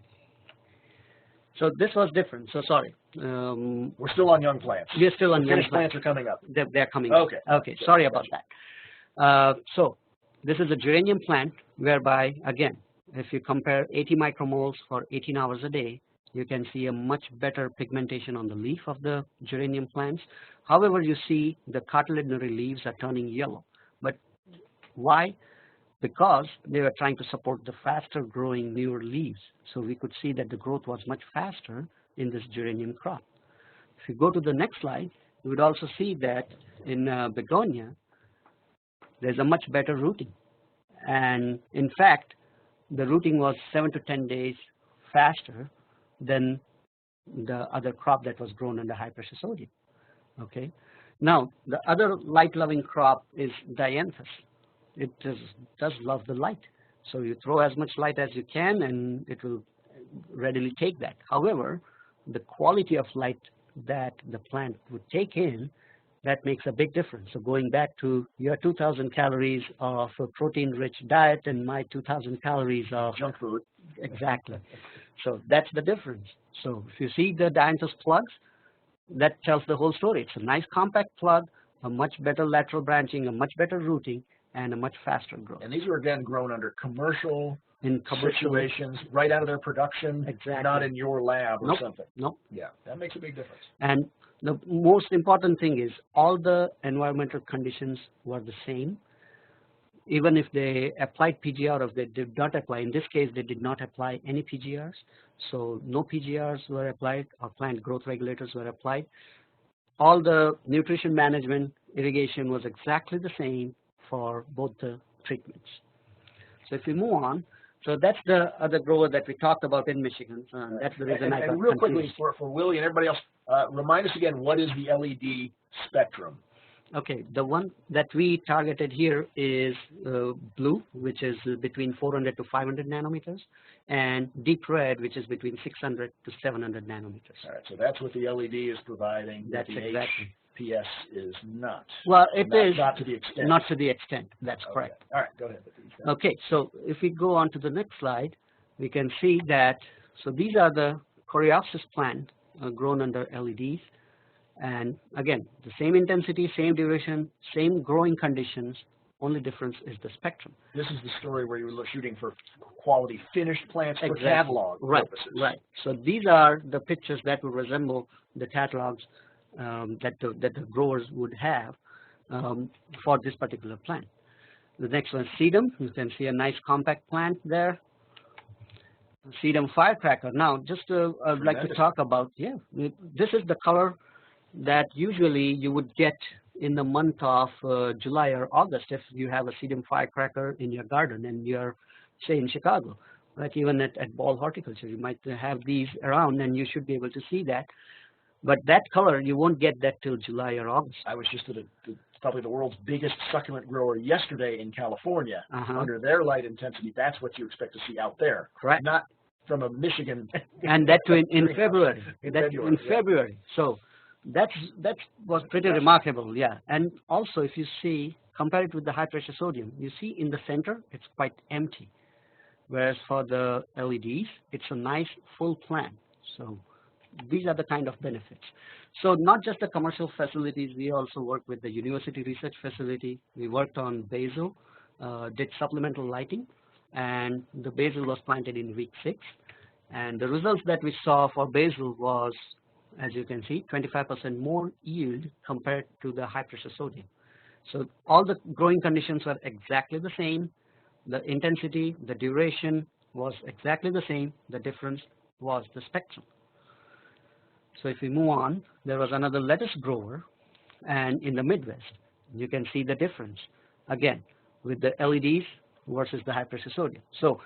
[SPEAKER 2] So this was different. So sorry.
[SPEAKER 1] We're still on young plants.
[SPEAKER 2] We're still on young
[SPEAKER 1] plants. Are coming up.
[SPEAKER 2] They're coming
[SPEAKER 1] okay.
[SPEAKER 2] up. Okay. Sorry about that. So this is a geranium plant whereby, again, if you compare 80 micromoles for 18 hours a day, you can see a much better pigmentation on the leaf of the geranium plants. However, you see the cartilaginary leaves are turning yellow. But why? Because they were trying to support the faster growing newer leaves. So we could see that the growth was much faster in this geranium crop. If you go to the next slide, you would also see that in begonia, there's a much better rooting. And in fact, the rooting was 7 to 10 days faster than the other crop that was grown under high pressure sodium. Okay. Now, the other light-loving crop is dianthus. It does love the light. So you throw as much light as you can and it will readily take that. However, the quality of light that the plant would take in, that makes a big difference. So going back to your 2,000 calories of a protein-rich diet and my 2,000 calories of
[SPEAKER 1] junk food.
[SPEAKER 2] Exactly. So that's the difference. So if you see the dianthus plugs, that tells the whole story. It's a nice compact plug, a much better lateral branching, a much better rooting, and a much faster growth.
[SPEAKER 1] And these are again grown under commercial situations, right out of their production,
[SPEAKER 2] exactly.
[SPEAKER 1] Not in your lab or
[SPEAKER 2] nope.
[SPEAKER 1] something.
[SPEAKER 2] Nope.
[SPEAKER 1] Yeah, that makes a big difference.
[SPEAKER 2] And the most important thing is all the environmental conditions were the same. Even if they applied PGR or if they did not apply, in this case they did not apply any PGRs. So no PGRs were applied or plant growth regulators were applied. All the nutrition management, irrigation was exactly the same for both the treatments. So if we move on, so that's the other grower that we talked about in Michigan. That's the reason I got
[SPEAKER 1] real
[SPEAKER 2] confused.
[SPEAKER 1] quickly for Willie and everybody else, remind us again, what is the LED spectrum?
[SPEAKER 2] Okay, the one that we targeted here is blue, which is between 400 to 500 nanometers, and deep red, which is between 600 to 700 nanometers.
[SPEAKER 1] All right, so that's what the LED is providing.
[SPEAKER 2] That's
[SPEAKER 1] the
[SPEAKER 2] exactly.
[SPEAKER 1] HPS is not.
[SPEAKER 2] Well, it is
[SPEAKER 1] not to the extent.
[SPEAKER 2] Not to the extent. That's
[SPEAKER 1] okay.
[SPEAKER 2] correct.
[SPEAKER 1] All right, go ahead.
[SPEAKER 2] Okay, so if we go on to the next slide, we can see that. So these are the coreopsis plant grown under LEDs. And again, the same intensity, same duration, same growing conditions, only difference is the spectrum.
[SPEAKER 1] This is the story where you were shooting for quality finished plants for
[SPEAKER 2] exactly.
[SPEAKER 1] catalog
[SPEAKER 2] right,
[SPEAKER 1] purposes.
[SPEAKER 2] Right. So these are the pictures that will resemble the catalogs that the growers would have for this particular plant. The next one, sedum. You can see a nice compact plant there. Sedum firecracker. Now, just I'd like to talk about, this is the color that usually you would get in the month of July or August if you have a sedum firecracker in your garden and you're, say, in Chicago. Like even at Ball Horticulture, you might have these around and you should be able to see that. But that color, you won't get that till July or August.
[SPEAKER 1] I was just at probably the world's biggest succulent grower yesterday in California. Under their light intensity, that's what you expect to see out there.
[SPEAKER 2] Correct.
[SPEAKER 1] Not from a Michigan.
[SPEAKER 2] And that too in February. In February. So that was pretty remarkable, yeah. And also, if you see, compare it with the high pressure sodium, you see in the center, it's quite empty. Whereas for the LEDs, it's a nice full plant. So these are the kind of benefits. So not just the commercial facilities, we also work with the university research facility. We worked on basil, did supplemental lighting, and the basil was planted in week 6. And the results that we saw for basil was, as you can see, 25% more yield compared to the high pressure sodium. So all the growing conditions were exactly the same. The intensity, the duration was exactly the same. The difference was the spectrum. So if we move on, there was another lettuce grower, and in the Midwest, you can see the difference again with the LEDs versus the high pressure sodium. So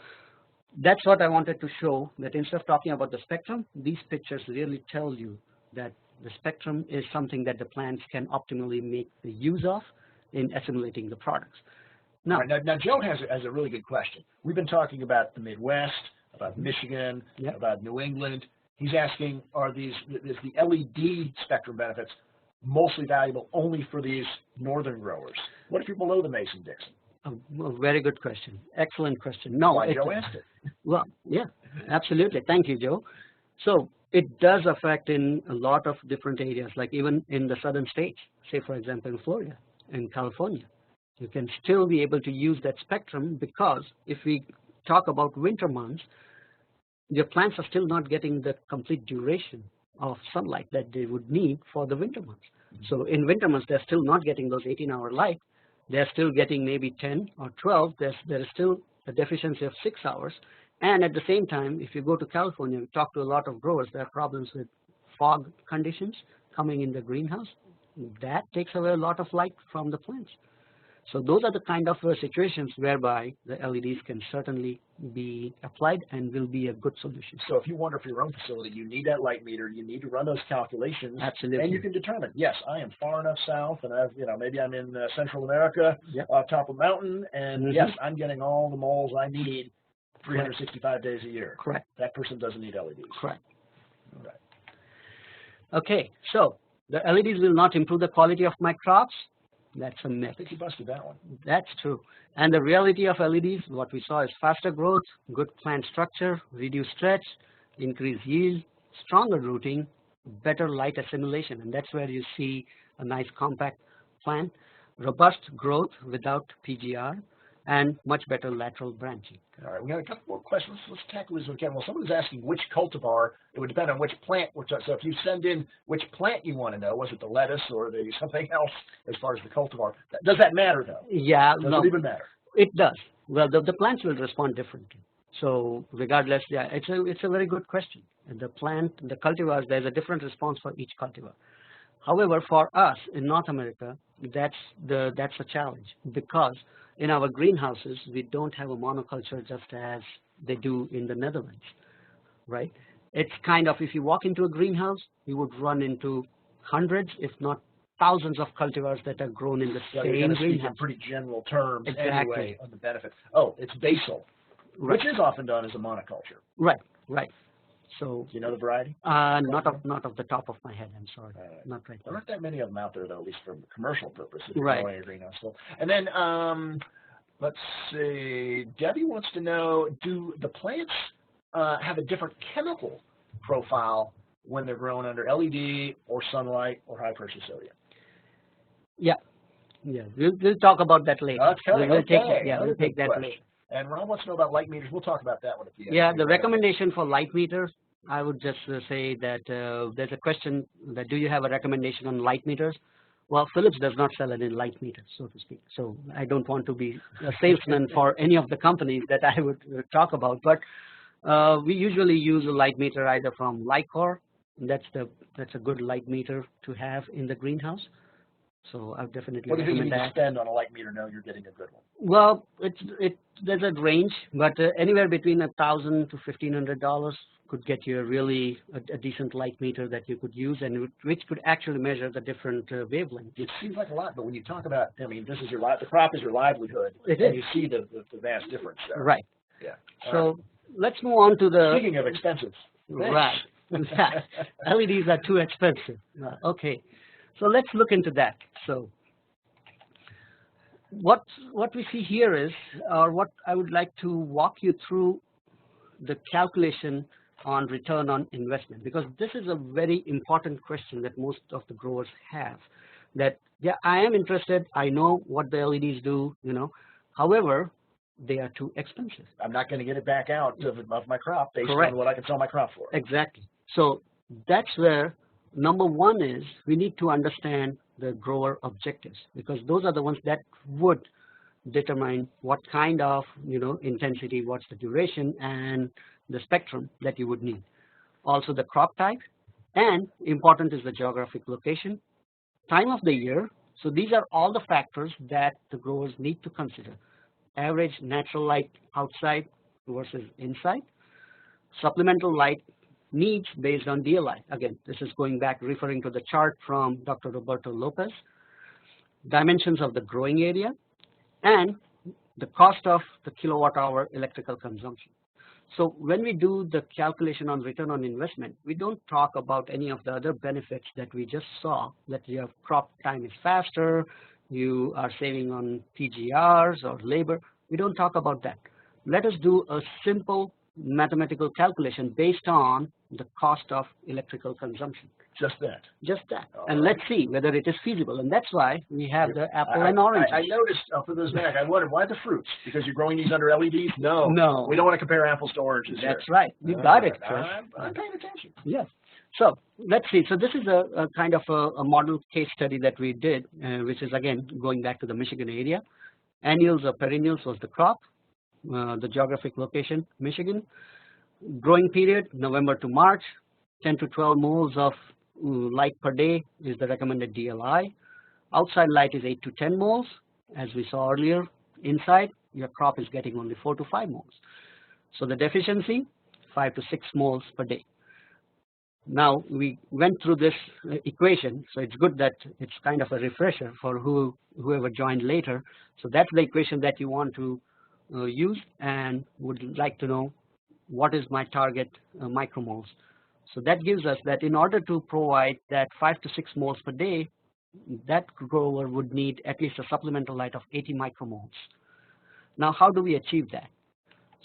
[SPEAKER 2] that's what I wanted to show, that instead of talking about the spectrum, these pictures really tell you that the spectrum is something that the plants can optimally make the use of in assimilating the products.
[SPEAKER 1] Now, now Joe has a really good question. We've been talking about the Midwest, about Michigan, about New England. He's asking, is the LED spectrum benefits mostly valuable only for these northern growers? What if you're below the Mason-Dixon?
[SPEAKER 2] Well, very good question. Excellent question. No,
[SPEAKER 1] why Joe asked it.
[SPEAKER 2] Well, yeah, absolutely. Thank you, Joe. So it does affect in a lot of different areas, like even in the southern states, say, for example, in Florida, in California. You can still be able to use that spectrum because if we talk about winter months, your plants are still not getting the complete duration of sunlight that they would need for the winter months. So in winter months, they're still not getting those 18-hour light. They're still getting maybe 10 or 12. There is still a deficiency of 6 hours. And at the same time, if you go to California, we talk to a lot of growers, there are problems with fog conditions coming in the greenhouse. That takes away a lot of light from the plants. So those are the kind of situations whereby the LEDs can certainly be applied and will be a good solution.
[SPEAKER 1] So if you wonder for your own facility, you need that light meter, you need to run those calculations.
[SPEAKER 2] Absolutely.
[SPEAKER 1] And you can determine, yes, I am far enough south, and maybe I'm in Central America, top of a mountain, and yes, I'm getting all the moles I need 365 days a year.
[SPEAKER 2] Correct.
[SPEAKER 1] That person doesn't need LEDs.
[SPEAKER 2] Correct.
[SPEAKER 1] All right.
[SPEAKER 2] Okay, so the LEDs will not improve the quality of my crops. That's a myth.
[SPEAKER 1] I think you busted that one.
[SPEAKER 2] That's true. And the reality of LEDs, what we saw is faster growth, good plant structure, reduced stretch, increased yield, stronger rooting, better light assimilation. And that's where you see a nice compact plant, robust growth without PGR, and much better lateral branching.
[SPEAKER 1] All right, we got a couple more questions. Let's tackle this one again. Well, someone's asking which cultivar. It would depend on which plant. So if you send in which plant you want to know, was it the lettuce or the something else as far as the cultivar? Does that matter, though?
[SPEAKER 2] Yeah.
[SPEAKER 1] Does it even matter?
[SPEAKER 2] It does. Well, the plants will respond differently. So regardless, yeah, it's a very good question. The cultivars, there's a different response for each cultivar. However, for us in North America, that's a challenge because in our greenhouses, we don't have a monoculture just as they do in the Netherlands, right? It's kind of, if you walk into a greenhouse, you would run into hundreds, if not thousands of cultivars that are grown in the same greenhouse.
[SPEAKER 1] In pretty general terms anyway on the benefit. Oh, it's basil,
[SPEAKER 2] right,
[SPEAKER 1] which is often done as a monoculture.
[SPEAKER 2] Right, right. So,
[SPEAKER 1] do you know the variety?
[SPEAKER 2] Not off the top of my head. I'm sorry, not right.
[SPEAKER 1] There aren't that many of them out there, though, at least for commercial purposes.
[SPEAKER 2] Right.
[SPEAKER 1] Growing a greenhouse. And then let's see. Debbie wants to know: do the plants have a different chemical profile when they're grown under LED or sunlight or high pressure sodium?
[SPEAKER 2] Yeah. We'll talk about that later.
[SPEAKER 1] Okay.
[SPEAKER 2] We'll take that later.
[SPEAKER 1] And Ron wants to know about light meters. We'll talk about that one at the end.
[SPEAKER 2] Yeah, the recommendation for light meters I would just say that there's a question that do you have a recommendation on light meters? Well, Philips does not sell any light meters, so to speak. So I don't want to be a salesman for any of the companies that I would talk about. But we usually use a light meter either from Lycor. That's a good light meter to have in the greenhouse. So I definitely
[SPEAKER 1] what do you think you
[SPEAKER 2] recommend
[SPEAKER 1] need
[SPEAKER 2] that.
[SPEAKER 1] to spend on a light meter? No, you're getting a good one.
[SPEAKER 2] Well, there's a range, but anywhere between $1,000 to $1,500 could get you a decent light meter that you could use, and which could actually measure the different wavelengths.
[SPEAKER 1] It seems like a lot, but when you talk about, I mean, this is the crop is your livelihood,
[SPEAKER 2] It
[SPEAKER 1] and
[SPEAKER 2] is.
[SPEAKER 1] you see the vast difference there.
[SPEAKER 2] Right.
[SPEAKER 1] Yeah.
[SPEAKER 2] So let's move on to the.
[SPEAKER 1] Speaking of expensive.
[SPEAKER 2] Right. LEDs are too expensive. Okay. So let's look into that. So what we see here is, or what I would like to walk you through, the calculation on return on investment, because this is a very important question that most of the growers have. That yeah, I am interested. I know what the LEDs do. However, they are too expensive.
[SPEAKER 1] I'm not going to get it back out of my crop based
[SPEAKER 2] Correct.
[SPEAKER 1] on what I can sell my crop for.
[SPEAKER 2] Exactly. So that's where number one is we need to understand the grower objectives, because those are the ones that would determine what kind of intensity, what's the duration, and the spectrum that you would need. Also the crop type, and important is the geographic location, time of the year. So these are all the factors that the growers need to consider. Average natural light outside versus inside. Supplemental light needs based on DLI. Again, this is going back referring to the chart from Dr. Roberto Lopez. Dimensions of the growing area, and the cost of the kilowatt hour electrical consumption. So when we do the calculation on return on investment, we don't talk about any of the other benefits that we just saw, that your crop time is faster, you are saving on TGRs or labor. We don't talk about that. Let us do a simple mathematical calculation based on the cost of electrical consumption.
[SPEAKER 1] Just that.
[SPEAKER 2] Just that.
[SPEAKER 1] All
[SPEAKER 2] and
[SPEAKER 1] right.
[SPEAKER 2] let's see whether it is feasible. And that's why we have the apple and oranges.
[SPEAKER 1] I noticed, I'll put those back. I wondered, why the fruits? Because you're growing these under LEDs? No.
[SPEAKER 2] No.
[SPEAKER 1] We don't want to compare apples to oranges
[SPEAKER 2] That's
[SPEAKER 1] here.
[SPEAKER 2] right. You got it, Chris.
[SPEAKER 1] I'm paying attention.
[SPEAKER 2] Yes. So let's see. So this is a kind of a model case study that we did, which is again going back to the Michigan area. Annuals or perennials was the crop, the geographic location, Michigan. Growing period, November to March, 10 to 12 moles of light per day is the recommended DLI. Outside light is 8 to 10 moles, as we saw earlier. Inside, your crop is getting only 4 to 5 moles. So the deficiency, 5 to 6 moles per day. Now we went through this equation, so it's good that it's kind of a refresher for whoever joined later. So that's the equation that you want to use, and would like to know what is my target micromoles. So that gives us that in order to provide that 5 to 6 moles per day, that grower would need at least a supplemental light of 80 micromoles. Now how do we achieve that?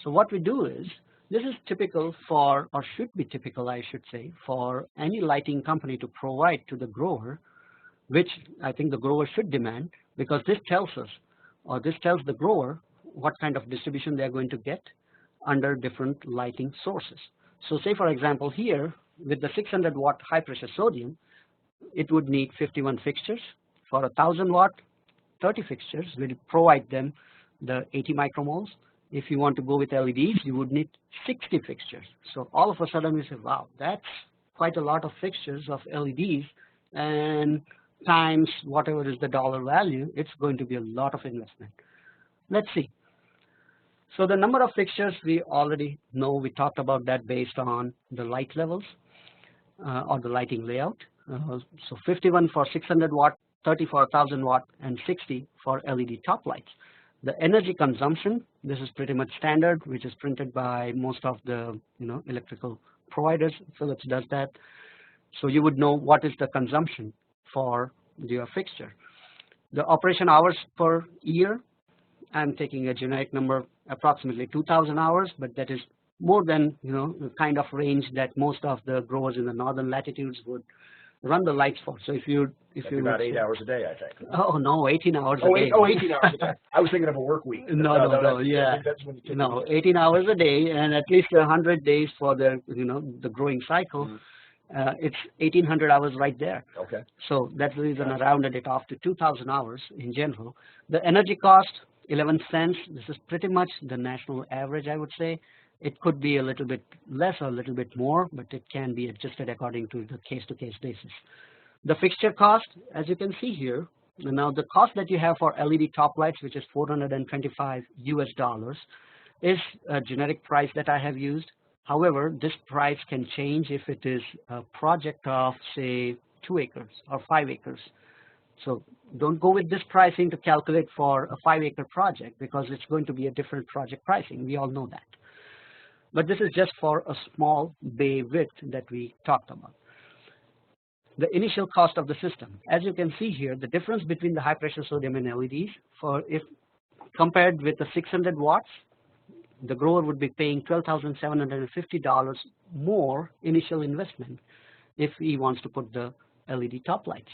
[SPEAKER 2] So what we do is, this is typical for, or should be typical I should say, for any lighting company to provide to the grower, which I think the grower should demand, because this tells us, or this tells the grower what kind of distribution they are going to get under different lighting sources. So say for example here, with the 600 watt high pressure sodium, it would need 51 fixtures. For 1000 watt, 30 fixtures will provide them the 80 micromoles. If you want to go with LEDs, you would need 60 fixtures. So all of a sudden we say, wow, that's quite a lot of fixtures of LEDs, and times whatever is the dollar value, it's going to be a lot of investment. Let's see. So the number of fixtures we already know, we talked about that based on the light levels or the lighting layout. So 51 for 600 watt, 30 for 1000 watt, and 60 for LED top lights. The energy consumption, this is pretty much standard, which is printed by most of the electrical providers. Philips does that. So you would know what is the consumption for your fixture. The operation hours per year, I'm taking a generic number, approximately 2000 hours, but that is more than the kind of range that most of the growers in the northern latitudes would run the lights for. So if you
[SPEAKER 1] about 8 hours a day, I think.
[SPEAKER 2] Oh no, 18 hours a day.
[SPEAKER 1] 18 hours a day. I was thinking of a work week.
[SPEAKER 2] No, yeah.
[SPEAKER 1] That's when you
[SPEAKER 2] no, 18 hours a day, and at least 100 days for the the growing cycle. It's 1,800 hours right there.
[SPEAKER 1] Okay.
[SPEAKER 2] So that's the reason I rounded it off to 2,000 hours in general. The energy cost, 11 cents. This is pretty much the national average, I would say. It could be a little bit less or a little bit more, but it can be adjusted according to the case-to-case basis. The fixture cost, as you can see here, now the cost that you have for LED top lights, which is $425 US, is a generic price that I have used. However, this price can change if it is a project of, say, 2 acres or 5 acres. So don't go with this pricing to calculate for a 5-acre project, because it's going to be a different project pricing. We all know that. But this is just for a small bay width that we talked about. The initial cost of the system. As you can see here, the difference between the high pressure sodium and LEDs, if compared with the 600 watts, the grower would be paying $12,750 more initial investment if he wants to put the LED top lights.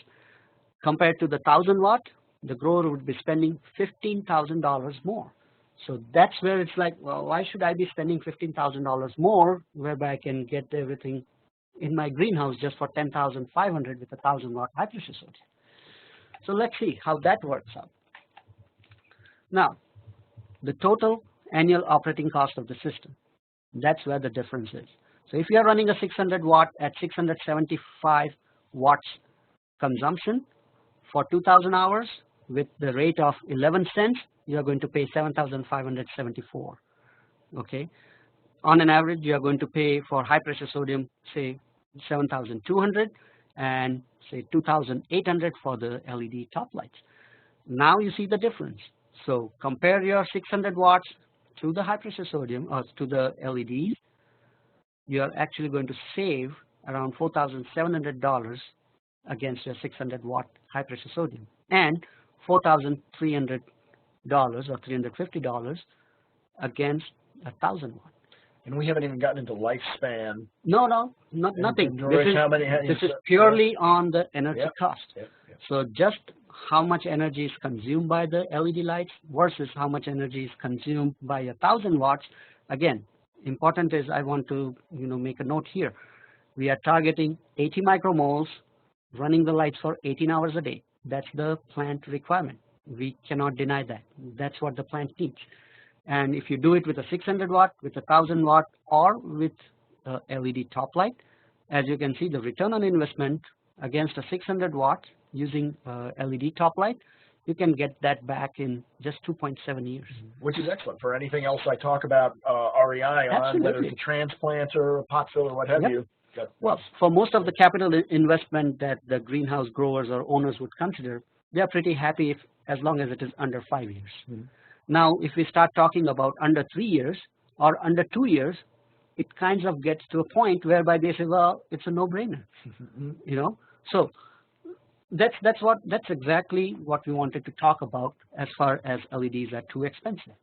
[SPEAKER 2] Compared to the 1,000 watt, the grower would be spending $15,000 more. So that's where it's like, well, why should I be spending $15,000 more, whereby I can get everything in my greenhouse just for $10,500 with a 1,000 watt high pressure sodium. So let's see how that works out. Now, the total annual operating cost of the system, that's where the difference is. So if you are running a 600 watt at 675 watts consumption for 2,000 hours with the rate of 11 cents, you are going to pay $7,574. Okay, on an average, you are going to pay for high pressure sodium, say $7,200, and say $2,800 for the LED top lights. Now you see the difference. So compare your 600 watts to the high pressure sodium or to the LEDs. You are actually going to save around $4,700 against your 600 watt high pressure sodium, and $4,300 or $350 against 1,000 watt.
[SPEAKER 1] And we haven't even gotten into lifespan.
[SPEAKER 2] No, nothing. This is purely on the energy cost.
[SPEAKER 1] Yep.
[SPEAKER 2] So just how much energy is consumed by the LED lights versus how much energy is consumed by 1,000 watts. Again, important is I want to make a note here. We are targeting 80 micromoles, running the lights for 18 hours a day. That's the plant requirement. We cannot deny that. That's what the plant needs. And if you do it with a 600 watt, with a 1,000 watt, or with a LED top light, as you can see, the return on investment against a 600 watt using LED top light, you can get that back in just 2.7 years.
[SPEAKER 1] Which is excellent for anything else I talk about REI on,
[SPEAKER 2] Absolutely.
[SPEAKER 1] whether it's a transplanter, a pot filler, what have you.
[SPEAKER 2] Well, for most of the capital investment that the greenhouse growers or owners would consider, they are pretty happy as long as it is under 5 years. Now, if we start talking about under 3 years or under 2 years, it kind of gets to a point whereby they say, well, it's a no-brainer, So that's exactly what we wanted to talk about as far as LEDs are too expensive.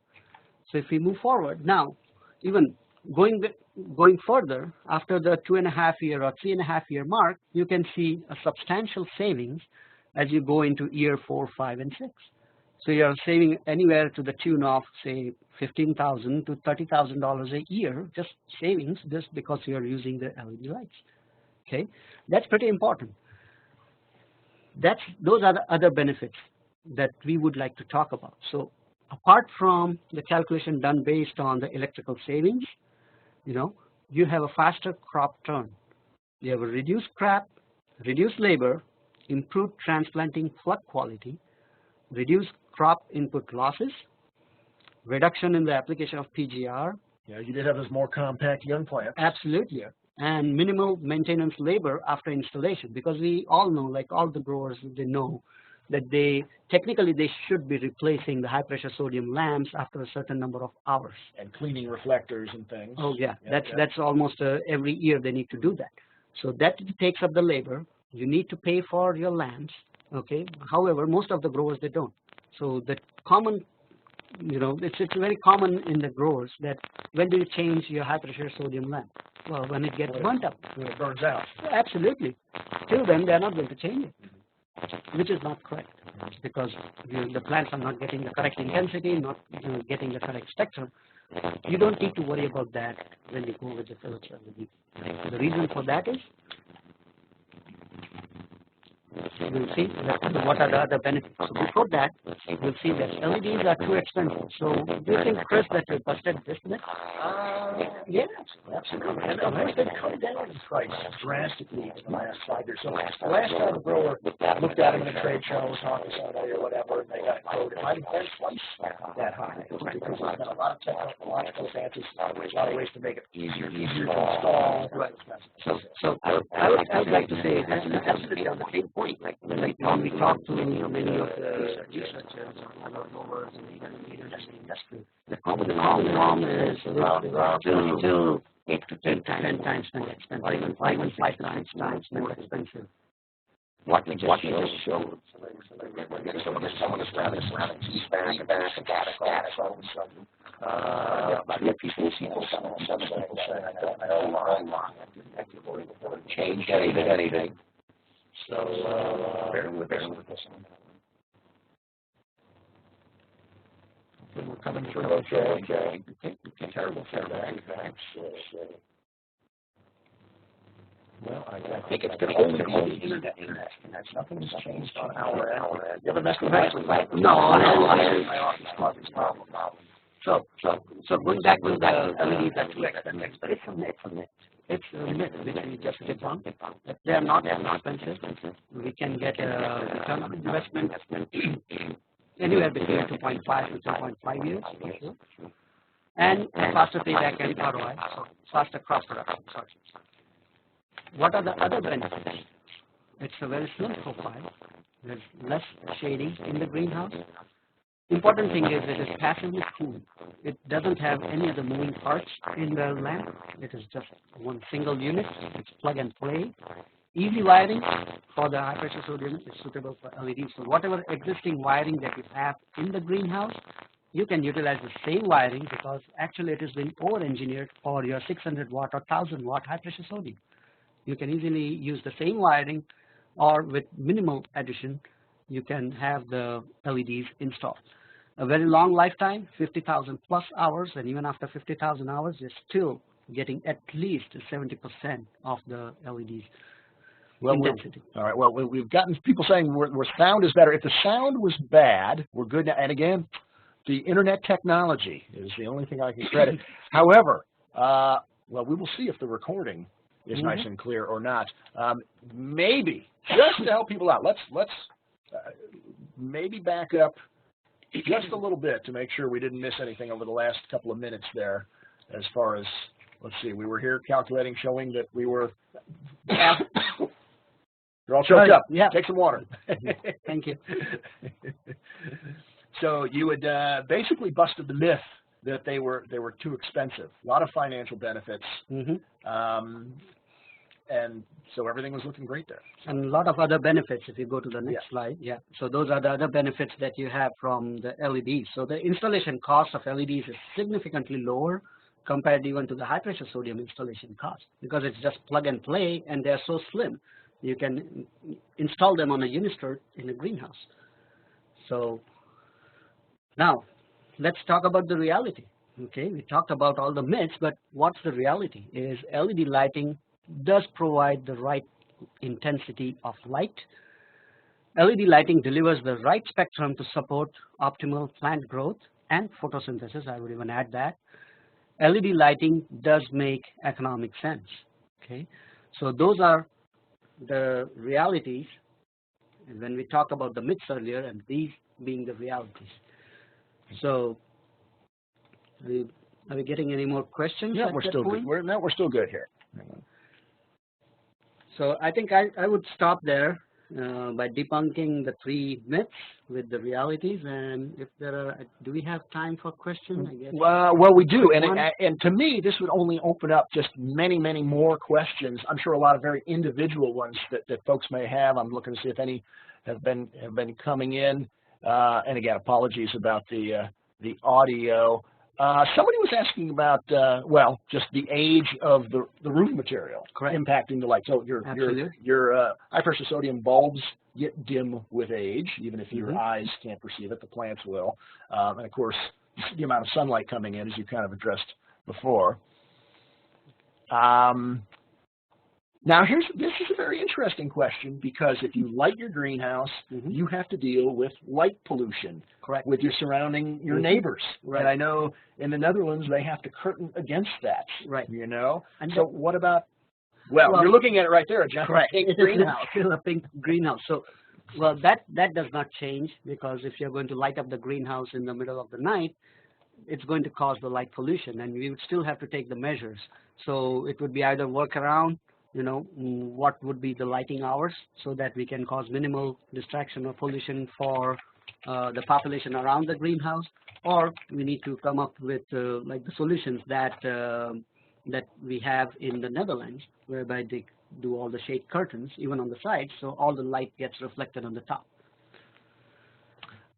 [SPEAKER 2] So if we move forward now, even going further after the 2.5 year or 3.5 year mark, you can see a substantial savings as you go into year 4, 5, and 6. So you are saving anywhere to the tune of, say, $15,000 to $30,000 a year, just savings, just because you are using the LED lights. Okay, that's pretty important. Those are the other benefits that we would like to talk about. So apart from the calculation done based on the electrical savings, you have a faster crop turn. You have a reduced crop, reduced labor, improved transplanting flood quality, reduced crop input losses, reduction in the application of PGR.
[SPEAKER 1] Yeah, you did have those more compact young plants.
[SPEAKER 2] Absolutely. Yeah. And minimal maintenance labor after installation, because we all know, like all the growers, they know that technically they should be replacing the high pressure sodium lamps after a certain number of hours.
[SPEAKER 1] And cleaning reflectors and things.
[SPEAKER 2] Oh yeah, that's almost every year they need to do that. So that takes up the labor. You need to pay for your lamps. Okay. However, most of the growers, they don't. So the common, it's very common in the growers that when do you change your high pressure sodium lamp? Well, when it gets burnt up.
[SPEAKER 1] When it burns out.
[SPEAKER 2] Absolutely. till then they're not going to change it, which is not correct, because the plants are not getting the correct intensity, not getting the correct spectrum. You don't need to worry about that when you go with the Philips LED. The reason for that is, we'll see what are the other benefits. So before that, we'll see that LEDs are too expensive. So do you think, Chris, that we busted this myth?
[SPEAKER 1] Yeah, absolutely. And unless they come down in price drastically in the last 5 years. So the last time a grower looked at them in a trade show, was talking to somebody or whatever, and they got a quote, it might have been twice that high. Because there's been a lot of technological advances, a lot of ways to make it easier to install.
[SPEAKER 2] So I would like to say, and absolutely on the same point, like when we talk to many of the researchers or growers and even leaders in the industry, the common norm is around 8 to 10 times more expensive, or even 5 times more expensive. What we just showed. Some of the ceramics, C-SPAN, static, efficiency, some people say, I don't know, change anything. So, bear with us. We're coming through okay. Terrible feedback. Well, I think it's going to only be the internet. And that's nothing's changed on our end. You ever messed with that? No. My office causing problems. So going back to the LEDs that we expensive, but it's a myth. It's a myth which we just debunked. They're not expensive. We can get a return on investment anywhere between 2.5 to 2.5 years, for sure. And faster payback and ROI, so faster cross production. What are the other benefits? It's a very slim profile. There's less shading in the greenhouse. Important thing is it is passively cooled. It doesn't have any of the moving parts in the lamp. It is just one single unit. It's plug and play. Easy wiring for the high pressure sodium is suitable for LEDs. So whatever existing wiring that you have in the greenhouse, you can utilize the same wiring, because actually it has been over-engineered for your 600 watt or 1000 watt high pressure sodium. You can easily use the same wiring, or with minimal addition, you can have the LEDs installed. A very long lifetime, 50,000 plus hours, and even after 50,000 hours, you're still getting at least 70% of the LEDs.
[SPEAKER 1] Well, all right. Well, we've gotten people saying where sound is better. If the sound was bad, we're good now. And again, the internet technology is the only thing I can credit. However, well, we will see if the recording is nice and clear or not. Maybe, just to help people out, let's maybe back up just a little bit to make sure we didn't miss anything over the last couple of minutes there. As far as, let's see, we were here calculating, showing that we were. You're all choked up.
[SPEAKER 2] Yeah.
[SPEAKER 1] Take some water.
[SPEAKER 2] Thank you.
[SPEAKER 1] So you had basically busted the myth that they were too expensive. A lot of financial benefits. And so everything was looking great there.
[SPEAKER 2] And a lot of other benefits if you go to the next slide. Yeah. So those are the other benefits that you have from the LEDs. So the installation cost of LEDs is significantly lower compared even to the high pressure sodium installation cost, because it's just plug and play and they're so slim. You can install them on a unistore in a greenhouse. So now let's talk about the reality. Okay, we talked about all the myths, but what's the reality? Is LED lighting does provide the right intensity of light. LED lighting delivers the right spectrum to support optimal plant growth and photosynthesis. I would even add that. LED lighting does make economic sense. Okay, so those are the realities when we talk about the myths earlier, and these being the realities. So, are we getting any more questions?
[SPEAKER 1] Yeah, we're still good. We're still good here.
[SPEAKER 2] So I think I would stop there by debunking the 3 myths with the realities. And if there are, do we have time for questions? I guess.
[SPEAKER 1] Well, we do. And to me, this would only open up just many, many more questions. I'm sure a lot of very individual ones that folks may have. I'm looking to see if any have been coming in. And again, apologies about the audio. Somebody was asking about, well, just the age of the roof material impacting the light. So your high pressure sodium bulbs get dim with age, even if your eyes can't perceive it, the plants will. And of course, the amount of sunlight coming in, as you kind of addressed before. Now, this is a very interesting question, because if you light your greenhouse, you have to deal with light pollution with your surrounding, your neighbors. And I know in the Netherlands, they have to curtain against that, you know? And so what about, well, you're looking at it right there, a giant pink greenhouse.
[SPEAKER 2] Still a pink greenhouse. So, well, that does not change, because if you're going to light up the greenhouse in the middle of the night, it's going to cause the light pollution, and we would still have to take the measures. So it would be either work around, you know, what would be the lighting hours, so that we can cause minimal distraction or pollution for the population around the greenhouse, or we need to come up with like the solutions that that we have in the Netherlands, whereby they do all the shade curtains even on the sides, so all the light gets reflected on the top.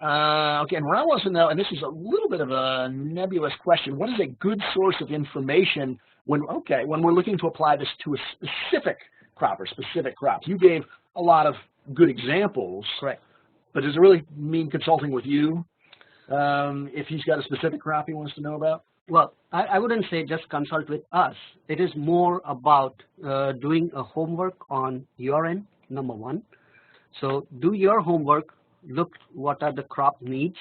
[SPEAKER 1] Okay, and what I want to know, and this is a little bit of a nebulous question, what is a good source of information when we're looking to apply this to a specific crop or specific crops? You gave a lot of good examples, but does it really mean consulting with you if he's got a specific crop he wants to know about?
[SPEAKER 2] Well, I wouldn't say just consult with us. It is more about doing a homework on your end, number one. So do your homework. Look what are the crop needs.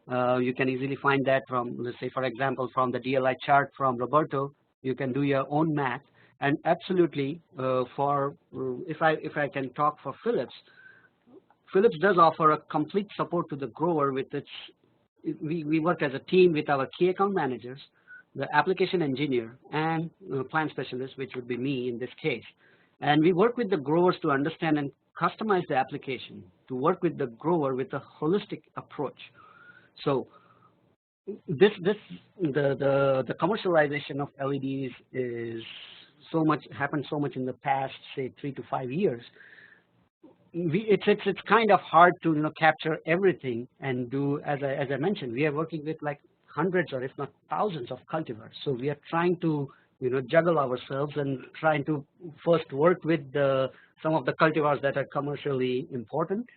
[SPEAKER 2] You can easily find that from, let's say, for example, from the DLI chart from Roberto. You can do your own math. And absolutely, if I can talk for Philips, Philips does offer a complete support to the grower with its. We work as a team with our key account managers, the application engineer, and plant specialist, which would be me in this case. And we work with the growers to understand and customize the application, to work with the grower with a holistic approach. So the commercialization of LEDs is happened so much in the past, say 3 to 5 years. It's kind of hard to capture everything and do, as I mentioned, we are working with like hundreds or if not thousands of cultivars. So we are trying to juggle ourselves and trying to first work with some of the cultivars that are commercially important.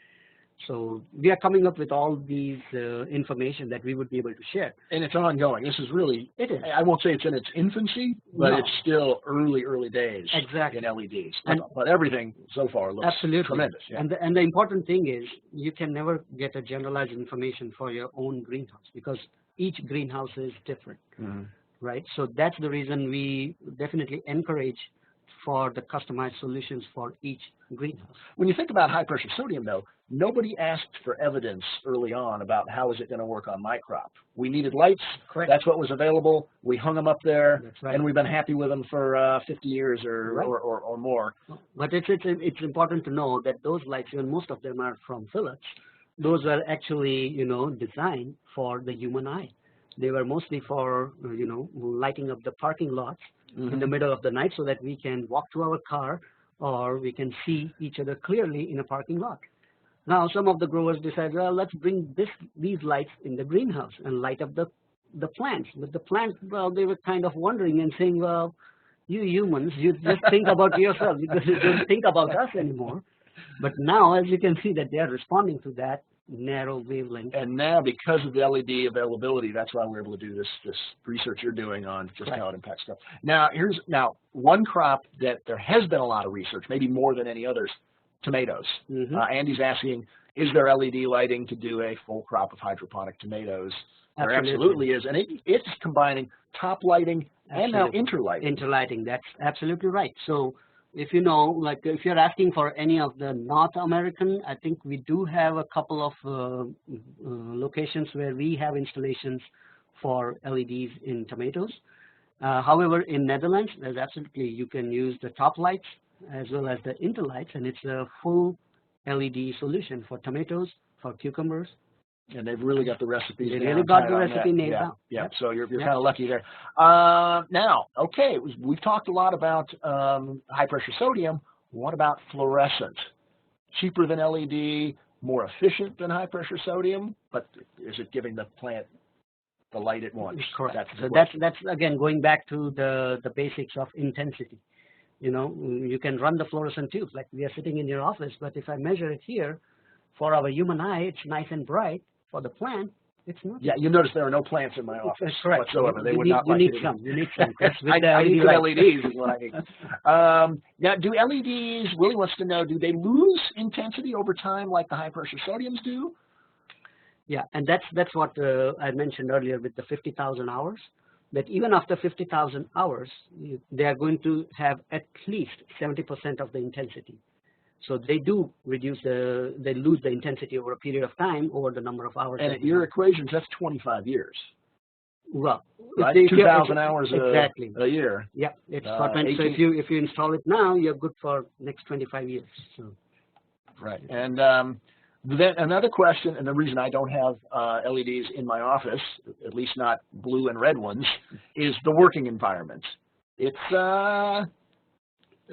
[SPEAKER 2] So we are coming up with all these information that we would be able to share. And
[SPEAKER 1] it's ongoing. This is really, I won't say it's in its infancy, but it's still early days in LEDs. But everything so far looks tremendous. Yeah.
[SPEAKER 2] And the important thing is you can never get a generalized information for your own greenhouse, because each greenhouse is different. Right? So that's the reason we definitely encourage for the customized solutions for each greenhouse.
[SPEAKER 1] When you think about high pressure sodium, though, nobody asked for evidence early on about how is it going to work on my crop. We needed lights. That's what was available. We hung them up there, and we've been happy with them for 50 years or more.
[SPEAKER 2] But it's important to know that those lights, even most of them are from Philips, those are actually designed for the human eye. They were mostly for, lighting up the parking lots in the middle of the night so that we can walk to our car or we can see each other clearly in a parking lot. Now, some of the growers decide, well, let's bring these lights in the greenhouse and light up the plants. But the plants, well, they were kind of wondering and saying, well, you humans, you just think about yourself because you don't think about us anymore. But now, as you can see, that they are responding to that narrow wavelength.
[SPEAKER 1] And now, because of the LED availability, that's why we're able to do this research you're doing on just how it impacts stuff. Now, here's one crop that there has been a lot of research, maybe more than any others, tomatoes. Andy's asking, is there LED lighting to do a full crop of hydroponic tomatoes? There absolutely is, and it's combining top lighting and now interlighting.
[SPEAKER 2] Interlighting, that's absolutely right. So if if you're asking for any of the North American, I think we do have a couple of locations where we have installations for LEDs in tomatoes. However, in Netherlands, there's absolutely, you can use the top lights as well as the interlights, and it's a full LED solution for tomatoes, for cucumbers.
[SPEAKER 1] And they've really got the recipes.
[SPEAKER 2] They really got the recipe nailed down.
[SPEAKER 1] Yeah. So you're kind of lucky there. Now, okay, we've talked a lot about high pressure sodium. What about fluorescent? Cheaper than LED, more efficient than high pressure sodium, but is it giving the plant the light it wants.
[SPEAKER 2] Correct. So that's again going back to the basics of intensity. You know, you can run the fluorescent tubes like we are sitting in your office, but if I measure it here, for our human eye, it's nice and bright. For the plant, it's not.
[SPEAKER 1] Yeah, you notice there are no plants in my office whatsoever. They would not
[SPEAKER 2] you
[SPEAKER 1] like
[SPEAKER 2] need
[SPEAKER 1] it.
[SPEAKER 2] some. You need some.
[SPEAKER 1] I need some LEDs is what I need. Now, do LEDs, Willie wants to know, do they lose intensity over time like the high-pressure sodiums do?
[SPEAKER 2] Yeah, and that's what I mentioned earlier with the 50,000 hours, that even after 50,000 hours, they are going to have at least 70% of the intensity. So they do reduce they lose the intensity over a period of time over the number of hours.
[SPEAKER 1] And at your equations, that's 25 years.
[SPEAKER 2] Well,
[SPEAKER 1] right? 2,000 hours
[SPEAKER 2] exactly.
[SPEAKER 1] a year.
[SPEAKER 2] Yeah, it's so if you install it now, you're good for next 25 years. So.
[SPEAKER 1] Right. And then another question, and the reason I don't have LEDs in my office, at least not blue and red ones, is the working environment. It's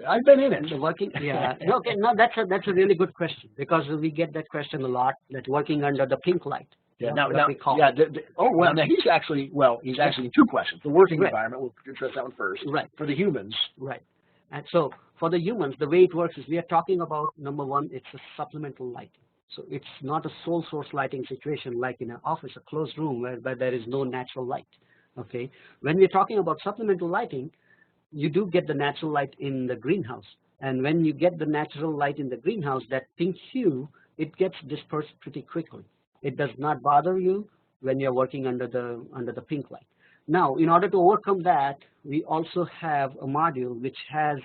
[SPEAKER 1] I've been in it.
[SPEAKER 2] The working, yeah. Okay, no, that's a really good question, because we get that question a lot. That working under the pink light.
[SPEAKER 1] Yeah. Now, now he's actually asking two questions. The working environment. We'll address that one first.
[SPEAKER 2] Right.
[SPEAKER 1] For the humans.
[SPEAKER 2] Right. And so for the humans, the way it works is we are talking about, number one, it's a supplemental lighting. So it's not a sole source lighting situation like in an office, a closed room where there is no natural light. Okay. When we're talking about supplemental lighting, you do get the natural light in the greenhouse. And when you get the natural light in the greenhouse, that pink hue, it gets dispersed pretty quickly. It does not bother you when you're working under the pink light. Now, in order to overcome that, we also have a module which has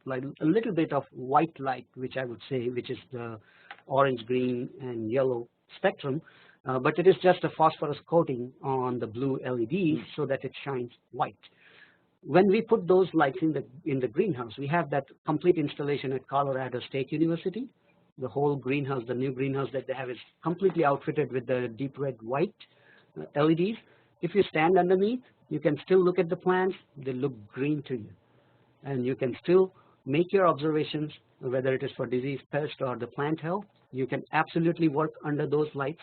[SPEAKER 2] like a little bit of white light, which I would say, which is the orange, green, and yellow spectrum. But it is just a phosphorus coating on the blue LEDs so that it shines white. When we put those lights in the greenhouse, we have that complete installation at Colorado State University. The whole greenhouse, the new greenhouse that they have, is completely outfitted with the deep red white LEDs. If you stand underneath, you can still look at the plants. They look green to you. And you can still make your observations, whether it is for disease, pest, or the plant health. You can absolutely work under those lights,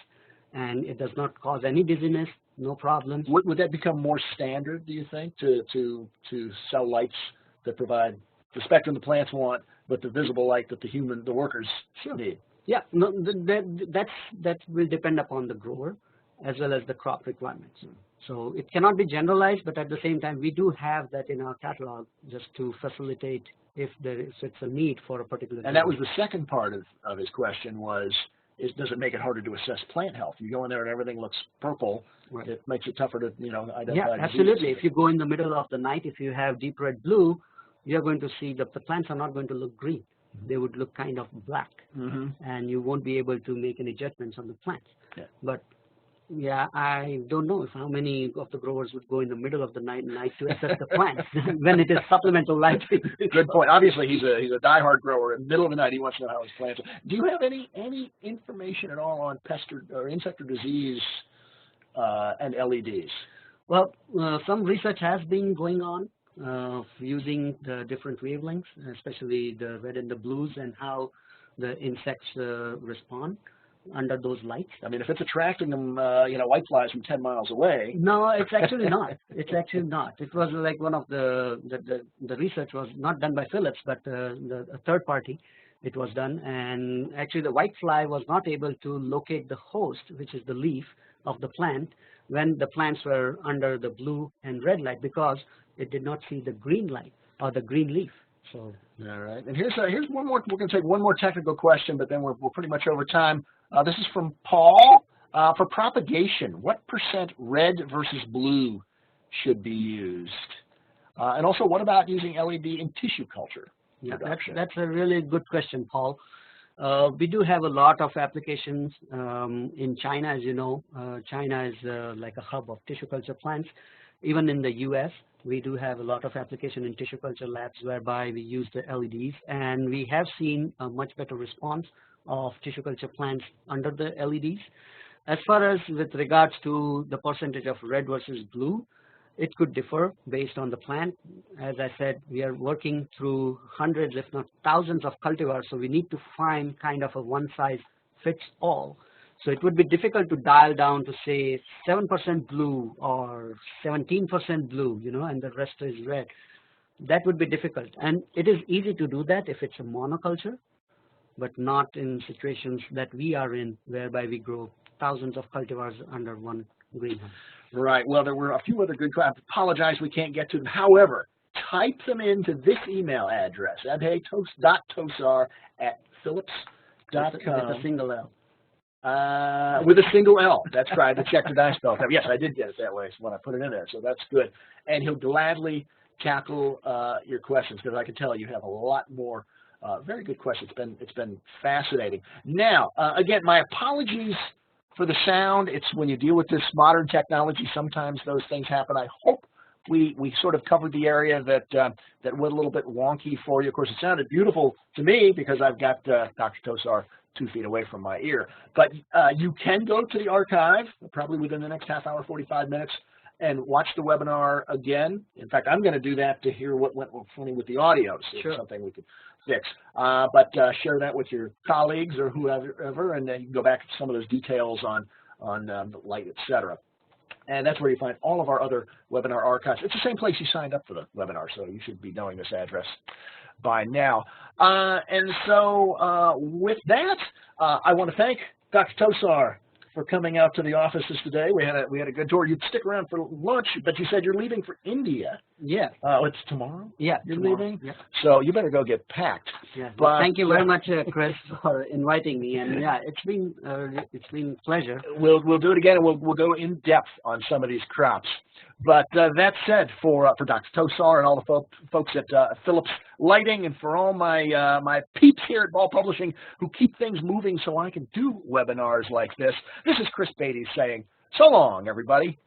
[SPEAKER 2] and it does not cause any dizziness, no problem.
[SPEAKER 1] Would that become more standard, do you think, to sell lights that provide the spectrum the plants want, but the visible light that the workers need?
[SPEAKER 2] Yeah, no, that will depend upon the grower as well as the crop requirements. So it cannot be generalized, but at the same time, we do have that in our catalog just to facilitate if it's a need for a particular.
[SPEAKER 1] And that was the second part of his question was, does it make it harder to assess plant health? You go in there and everything looks purple. Right. It makes it tougher to identify.
[SPEAKER 2] Yeah, absolutely. If you go in the middle of the night, if you have deep red blue, you're going to see the plants are not going to look green. They would look kind of black, and you won't be able to make any judgments on the plants. Yeah. But yeah, I don't know how many of the growers would go in the middle of the night to assess the plants when it is supplemental lighting.
[SPEAKER 1] Good point. Obviously, he's a diehard grower. In the middle of the night, he wants to know how his plants are. Do you have any information at all on pest or insect or disease and LEDs?
[SPEAKER 2] Well, some research has been going on using the different wavelengths, especially the red and the blues, and how the insects respond under those lights.
[SPEAKER 1] I mean, if it's attracting them, white flies from 10 miles away.
[SPEAKER 2] No, it's actually not. It's actually not. It was like one of the research was not done by Philips, but a third party. It was done, and actually the white fly was not able to locate the host, which is the leaf of the plant, when the plants were under the blue and red light, because it did not see the green light or the green leaf. So.
[SPEAKER 1] All right, and here's one more. We're going to take one more technical question, but then we're pretty much over time. This is from Paul. For propagation, what % red versus blue should be used? And also, what about using LED in tissue culture production?
[SPEAKER 2] That's a really good question, Paul. We do have a lot of applications in China, as you know. China is like a hub of tissue culture plants. Even in the US, we do have a lot of application in tissue culture labs whereby we use the LEDs, and we have seen a much better response of tissue culture plants under the LEDs. As far as with regards to the percentage of red versus blue, it could differ based on the plant. As I said, we are working through hundreds, if not thousands of cultivars, so we need to find kind of a one-size-fits-all. So it would be difficult to dial down to say 7% blue or 17% blue, you know, and the rest is red. That would be difficult. And it is easy to do that if it's a monoculture, but not in situations that we are in, whereby we grow thousands of cultivars under one greenhouse.
[SPEAKER 1] Right. Well, there were a few other good questions. I apologize we can't get to them. However, type them into this email address, abhay.tosar@phillips.com.
[SPEAKER 2] With a single L.
[SPEAKER 1] With a single L. That's right. I checked the I spelled that. Yes, I did get it that way when I put it in there. So that's good. And he'll gladly tackle your questions, because I can tell you have a lot more very good questions. It's been fascinating. Now, again, my apologies for the sound. It's when you deal with this modern technology, sometimes those things happen. I hope we sort of covered the area that went a little bit wonky for you. Of course, it sounded beautiful to me because I've got Dr. Thosar 2 feet away from my ear. But you can go to the archive, probably within the next half hour, 45 minutes, and watch the webinar again. In fact, I'm going to do that to hear what went funny with the audio. So
[SPEAKER 2] sure.
[SPEAKER 1] It's something we could fix. But share that with your colleagues or whoever, and then you can go back to some of those details on the light, etc. And that's where you find all of our other webinar archives. It's the same place you signed up for the webinar, so you should be knowing this address by now. And so with that, I want to thank Dr. Thosar for coming out to the offices today. We had a good tour. You'd stick around for lunch, but you said you're leaving for India.
[SPEAKER 2] Yeah.
[SPEAKER 1] It's tomorrow?
[SPEAKER 2] Yeah,
[SPEAKER 1] you're
[SPEAKER 2] tomorrow.
[SPEAKER 1] leaving?
[SPEAKER 2] Yeah.
[SPEAKER 1] So you better go get packed.
[SPEAKER 2] Yeah.
[SPEAKER 1] But,
[SPEAKER 2] well, thank you very much, Chris, for inviting me. And yeah, it's been a pleasure.
[SPEAKER 1] We'll do it again, and we'll go in depth on some of these crops. But that said, for Dr. Thosar and all the folks at Phillips Lighting, and for all my my peeps here at Ball Publishing who keep things moving so I can do webinars like this, this is Chris Beytes saying so long, everybody.